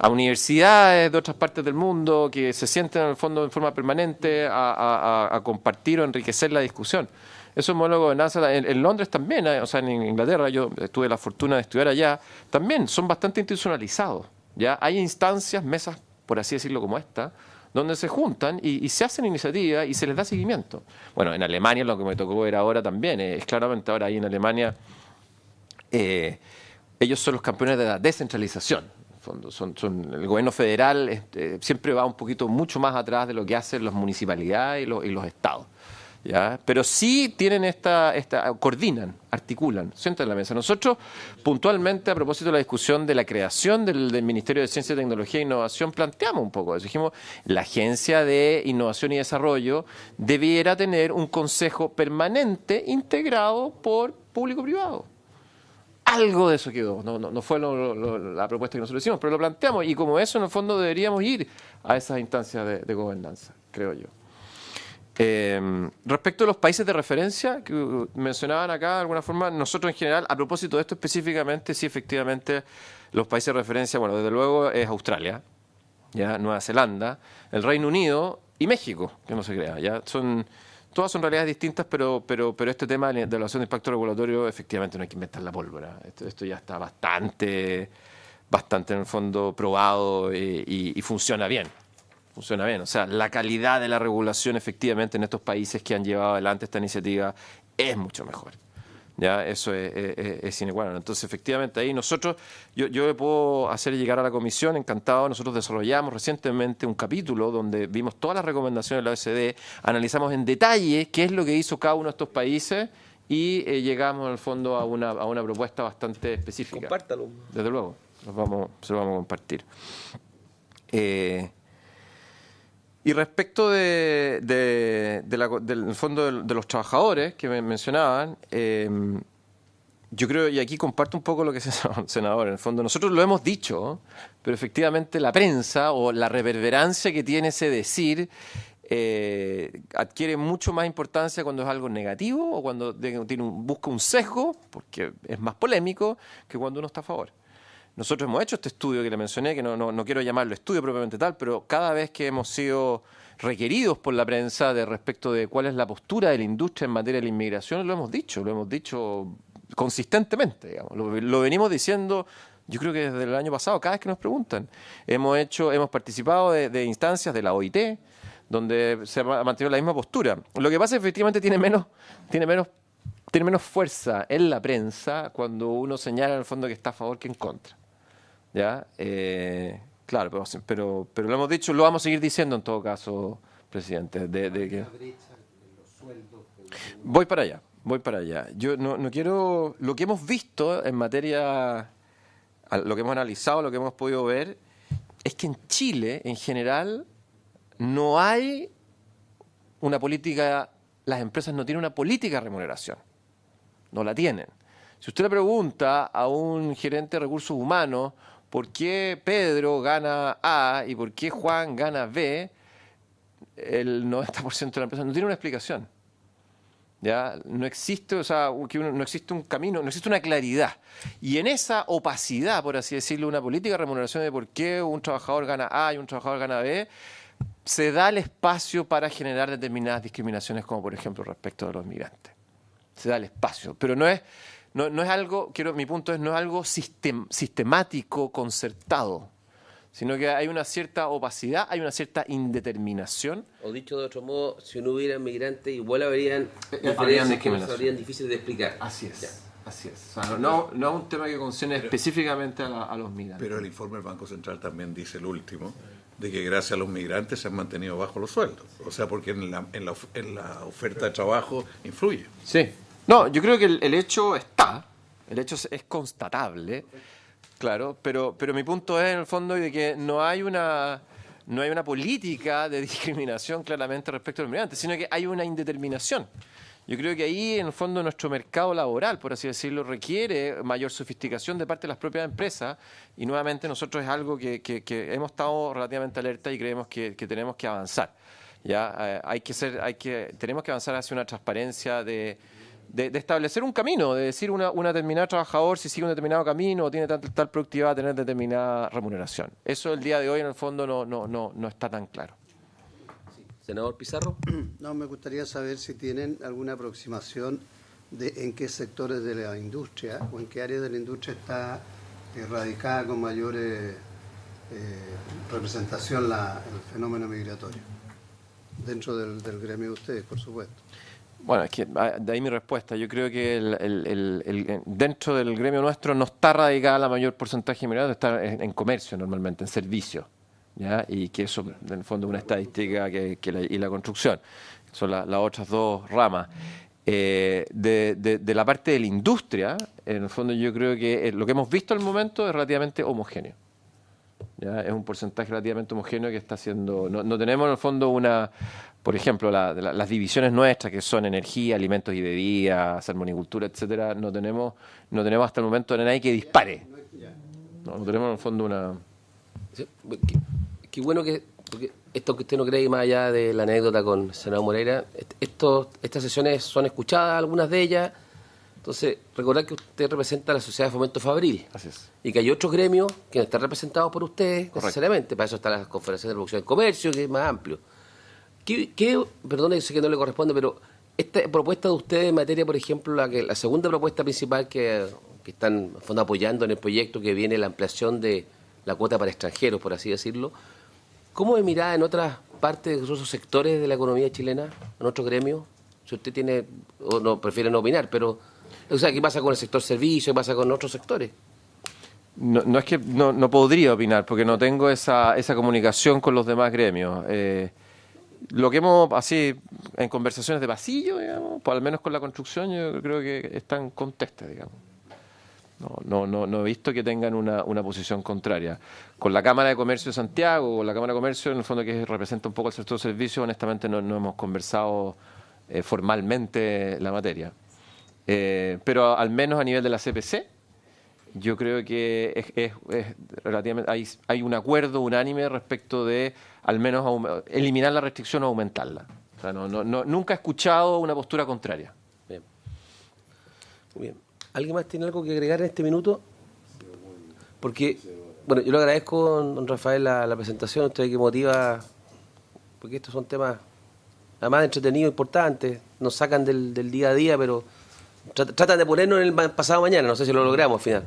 a universidades de otras partes del mundo que se sienten en el fondo en forma permanente a compartir o enriquecer la discusión. Esos modelos de gobernanza en Londres también, o sea, en Inglaterra, yo tuve la fortuna de estudiar allá, también son bastante institucionalizados. ¿Ya? Hay instancias, mesas, por así decirlo, como esta, donde se juntan y se hacen iniciativas y se les da seguimiento. Bueno, en Alemania lo que me tocó ver ahora también, es claramente ahora ahí en Alemania, ellos son los campeones de la descentralización. El gobierno federal siempre va un poquito mucho más atrás de lo que hacen las municipalidades y los estados. ¿Ya? Pero sí tienen coordinan, articulan, sientan en la mesa. Nosotros, puntualmente, a propósito de la discusión de la creación del Ministerio de Ciencia, Tecnología e Innovación, planteamos un poco eso. Dijimos, la Agencia de Innovación y Desarrollo debiera tener un consejo permanente integrado por público-privado. Algo de eso quedó, no fue la propuesta que nosotros hicimos, pero lo planteamos y como eso en el fondo deberíamos ir a esas instancias de gobernanza, creo yo. Respecto a los países de referencia que mencionaban acá de alguna forma, nosotros en general, a propósito de esto específicamente, sí efectivamente los países de referencia, bueno, desde luego es Australia, ya Nueva Zelanda, el Reino Unido y México, que no se crea, ya todas son realidades distintas, pero este tema de evaluación de impacto regulatorio, efectivamente no hay que inventar la pólvora. Esto ya está bastante en el fondo probado y funciona bien. Funciona bien. O sea, la calidad de la regulación efectivamente en estos países que han llevado adelante esta iniciativa es mucho mejor. ¿Ya? Eso es sine qua non. Entonces, efectivamente, ahí nosotros, yo le puedo hacer llegar a la comisión, encantado, nosotros desarrollamos recientemente un capítulo donde vimos todas las recomendaciones de la OECD, analizamos en detalle qué es lo que hizo cada uno de estos países y llegamos, en el fondo, a una propuesta bastante específica. Compártalo. Desde luego, se lo vamos a compartir. Y respecto del fondo de los trabajadores que me mencionaban, yo creo, y aquí comparto un poco lo que dice el senador, en el fondo nosotros lo hemos dicho, pero efectivamente la prensa o la reverberancia que tiene ese decir adquiere mucho más importancia cuando es algo negativo o cuando busca un sesgo, porque es más polémico, que cuando uno está a favor. Nosotros hemos hecho este estudio que le mencioné, que no quiero llamarlo estudio propiamente tal, pero cada vez que hemos sido requeridos por la prensa respecto de cuál es la postura de la industria en materia de la inmigración, lo hemos dicho consistentemente, digamos. Lo venimos diciendo, yo creo que desde el año pasado, cada vez que nos preguntan. Hemos participado de instancias de la OIT, donde se ha mantenido la misma postura. Lo que pasa es que efectivamente tiene menos fuerza en la prensa cuando uno señala en el fondo que está a favor que en contra. ¿Ya? Claro, pero lo hemos dicho, lo vamos a seguir diciendo en todo caso, presidente. Voy para allá. Yo no quiero... Lo que hemos visto en materia, lo que hemos analizado, lo que hemos podido ver, es que en Chile, en general, no hay una política, las empresas no tienen una política de remuneración. No la tienen. Si usted le pregunta a un gerente de recursos humanos por qué Pedro gana A y por qué Juan gana B, el 90% de la empresa no tiene una explicación. ¿Ya? No existe, o sea, no existe un camino, no existe una claridad. Y en esa opacidad, por así decirlo, una política de remuneración de por qué un trabajador gana A y un trabajador gana B, se da el espacio para generar determinadas discriminaciones, como por ejemplo respecto de los migrantes. Se da el espacio, pero no es algo, mi punto es, no es algo sistemático, concertado, sino que hay una cierta opacidad, hay una cierta indeterminación. O dicho de otro modo, si no hubiera migrantes, igual habrían discriminación. difíciles de explicar. Así es. Ya. Así es. O sea, no es un tema que concierne específicamente a los migrantes. Pero el informe del Banco Central también dice el último, de que gracias a los migrantes se han mantenido bajos los sueldos. O sea, porque en la oferta de trabajo influye. Sí. No, yo creo que el hecho está, el hecho es constatable, claro, pero mi punto es en el fondo de que no hay una política de discriminación claramente respecto a los migrantes, sino que hay una indeterminación. Yo creo que ahí, en el fondo, nuestro mercado laboral, por así decirlo, requiere mayor sofisticación de parte de las propias empresas, y nuevamente nosotros es algo que hemos estado relativamente alerta y creemos que tenemos que avanzar. ¿Ya? Tenemos que avanzar hacia una transparencia de establecer un camino, de decir una determinada trabajador, si sigue un determinado camino o tiene tal productividad, va a tener determinada remuneración. Eso el día de hoy, en el fondo, no está tan claro. Senador Pizarro. No, me gustaría saber si tienen alguna aproximación de en qué sectores de la industria o en qué áreas de la industria está erradicada con mayor representación el fenómeno migratorio, dentro del gremio de ustedes, por supuesto. Bueno, es que de ahí mi respuesta. Yo creo que dentro del gremio nuestro no está radicada la mayor porcentaje de migrados, está en comercio normalmente, en servicios. ¿Ya? Y que eso, en el fondo, es una estadística y la construcción. Son las otras dos ramas. De la parte de la industria, en el fondo yo creo que lo que hemos visto al momento es relativamente homogéneo. ¿Ya? Es un porcentaje relativamente homogéneo que está haciendo... No tenemos en el fondo por ejemplo, las divisiones nuestras, que son energía, alimentos y bebidas, salmonicultura, etcétera, no tenemos hasta el momento nadie que dispare. No tenemos en el fondo una... Sí, qué bueno porque esto que usted no cree, más allá de la anécdota con el senador Moreira, estas sesiones son escuchadas, algunas de ellas. Entonces, recordar que usted representa a la Sociedad de Fomento Fabril. Así es. Y que hay otros gremios que no están representados por ustedes, Correcto. necesariamente. Para eso están las conferencias de producción y comercio, que es más amplio. Perdón, sé que no le corresponde, pero esta propuesta de ustedes en materia, por ejemplo, la segunda propuesta principal que están en fondo apoyando en el proyecto, que viene la ampliación de la cuota para extranjeros, por así decirlo, ¿cómo es mirada en otras partes de otros sectores de la economía chilena, en otros gremios? Si usted tiene, o no prefiere no opinar, pero, o sea, ¿qué pasa con el sector servicio? ¿Qué pasa con otros sectores? No es que no podría opinar, porque no tengo esa comunicación con los demás gremios. Lo que hemos, así, en conversaciones de pasillo, digamos, pues al menos con la construcción, yo creo que están contestes, digamos. No he visto que tengan una posición contraria. Con la Cámara de Comercio de Santiago, o la Cámara de Comercio, en el fondo, que representa un poco el sector de servicios, honestamente no hemos conversado formalmente la materia. Pero al menos a nivel de la CPC, yo creo que es relativamente hay un acuerdo unánime respecto de al menos eliminar la restricción o aumentarla. O sea, nunca he escuchado una postura contraria. Bien. Muy bien. ¿Alguien más tiene algo que agregar en este minuto? Porque, bueno, yo le agradezco, don Rafael, la presentación, usted que motiva, porque estos son temas, además entretenidos, importantes, nos sacan del día a día, pero tratan de ponernos en el pasado mañana, no sé si lo logramos al final.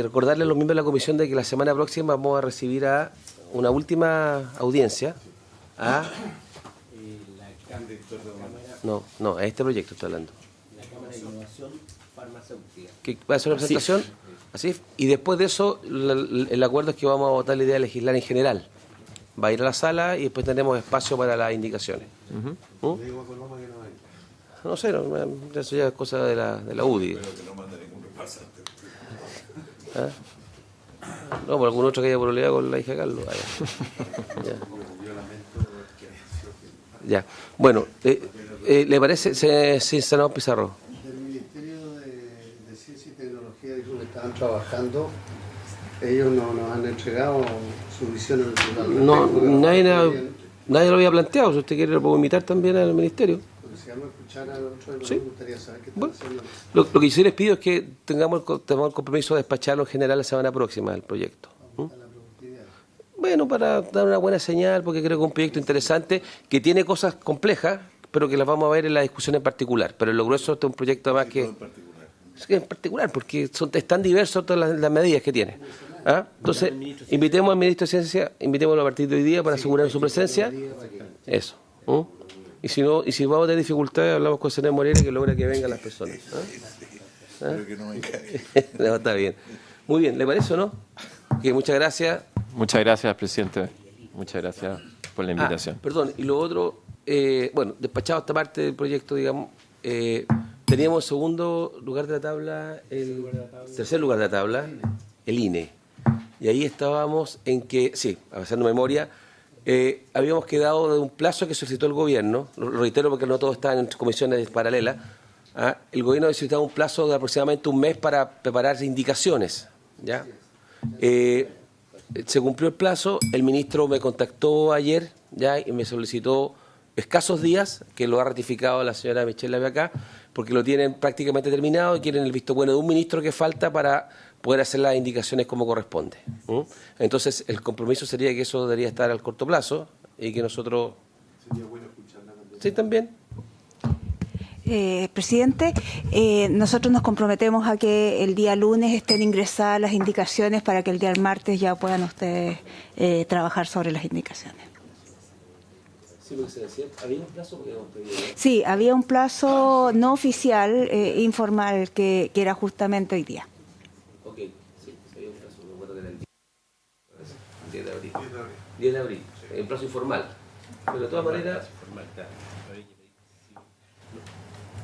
Recordarle a los miembros de la comisión de que la semana próxima vamos a recibir a una última audiencia a... No, a este proyecto estoy hablando. La Cámara de Innovación Farmacéutica. Que va a hacer una presentación, así, y después de eso el acuerdo es que vamos a votar la idea de legislar en general. Va a ir a la sala y después tendremos espacio para las indicaciones. No sé, eso ya es cosa de la UDI. Espero que no mande ningún repasante. ¿Ah? No, por algún otro que haya problemas con la hija de Carlos. Ya. Bueno, ¿le parece, senador Pizarro? Del Ministerio trabajando, ellos no nos han entregado su visión al respecto. No, nadie Podrían- lo había planteado. Si usted quiere, lo puedo invitar también al ministerio. Si vamos a escuchar al otro, Sí. me gustaría saber qué están Bueno, haciendo. lo que yo les pido es que tengamos el compromiso de despacharlo en general la semana próxima del proyecto. Bueno, para dar una buena señal, porque creo que es un proyecto interesante, que tiene cosas complejas, pero que las vamos a ver en la discusión en particular. Pero en lo grueso este es un proyecto además que... En particular, porque es tan diverso todas las medidas que tiene. ¿Ah? Entonces, invitemos al ministro de Ciencia, invitémoslo a partir de hoy día para asegurar su presencia. Eso. Y si vamos a tener dificultades, hablamos con Senén Moreira que logra que vengan las personas. Pero que no me caiga. No, está bien. Muy bien, ¿le parece o no? Que muchas gracias. Muchas gracias, presidente. Muchas gracias por la invitación. Perdón, y lo otro, bueno, despachado esta parte del proyecto, digamos, teníamos segundo lugar de la tabla, el tercer lugar de la tabla, el INE. Y ahí estábamos en que, sí, avanzando memoria, habíamos quedado de un plazo que solicitó el gobierno, lo reitero porque no todo está en comisiones paralelas, el gobierno ha solicitado un plazo de aproximadamente un mes para preparar indicaciones, ¿ya? Se cumplió el plazo, el ministro me contactó ayer ya y me solicitó escasos días, que lo ha ratificado la señora Michelle acá, porque lo tienen prácticamente terminado y quieren el visto bueno de un ministro que falta para poder hacer las indicaciones como corresponde. Entonces, el compromiso sería que eso debería estar al corto plazo y que nosotros... Sería bueno escucharla también. Sí, también. Presidente, nosotros nos comprometemos a que el día lunes estén ingresadas las indicaciones para que el día martes ya puedan ustedes trabajar sobre las indicaciones. Sí, porque se decía, ¿había un plazo? Sí, había un plazo no oficial, informal, que era justamente hoy día. Ok, sí, había un plazo, me acuerdo que era el 10 de abril. 10 de abril, un plazo informal. Pero de todas maneras...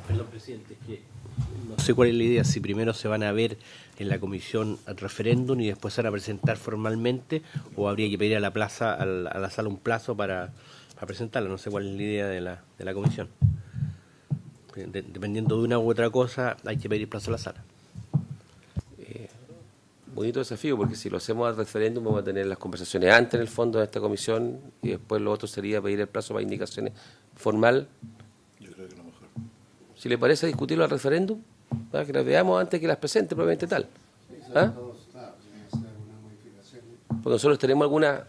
Perdón, presidente, es que no sé cuál es la idea, si primero se van a ver en la comisión al referéndum y después se van a presentar formalmente, o habría que pedir a la plaza, a la sala un plazo para presentarlo. No sé cuál es la idea de la comisión. Dependiendo de una u otra cosa, hay que pedir plazo a la sala. Bonito desafío, porque si lo hacemos al referéndum vamos a tener las conversaciones antes en el fondo de esta comisión y después lo otro sería pedir el plazo para indicaciones formal. Yo creo que lo mejor. Si le parece discutirlo al referéndum, que las veamos antes que las presente, probablemente tal. Porque nosotros tenemos algunas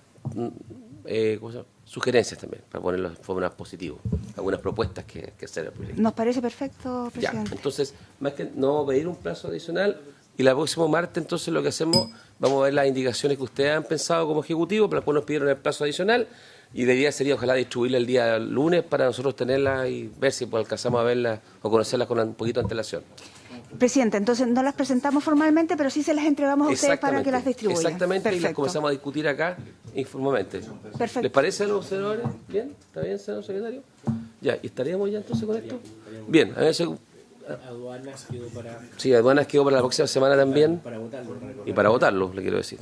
sugerencias también, para ponerlo de forma positiva, algunas propuestas que hacer al proyecto. Nos parece perfecto, Ya, presidente. entonces, más que no pedir un plazo adicional, y el próximo martes, entonces, lo que hacemos, vamos a ver las indicaciones que ustedes han pensado como ejecutivo, pero después nos pidieron el plazo adicional, y la idea sería, ojalá, distribuirla el día lunes para nosotros tenerlas y ver si pues, alcanzamos a verlas o conocerlas con un poquito de antelación. Presidente, entonces no las presentamos formalmente, pero sí se las entregamos a ustedes para que las distribuyan. Exactamente, Perfecto. y las comenzamos a discutir acá informalmente. Perfecto. ¿Les parece a los senadores? ¿Bien? ¿Está bien, senador secretario? Ya, ¿y estaríamos ya entonces con esto? Bien, a ver, Aduanas quedó para... sí, aduanas quedó para la próxima semana también. Para votarlo. Y para votarlo, le quiero decir.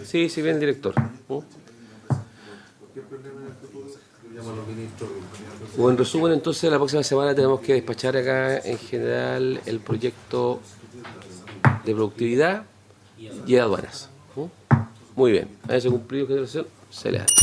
Sí, sí, bien el director. Bueno, en resumen, entonces, la próxima semana tenemos que despachar acá, en general, el proyecto de productividad y de aduanas. Muy bien, a ese cumplido que se le hace.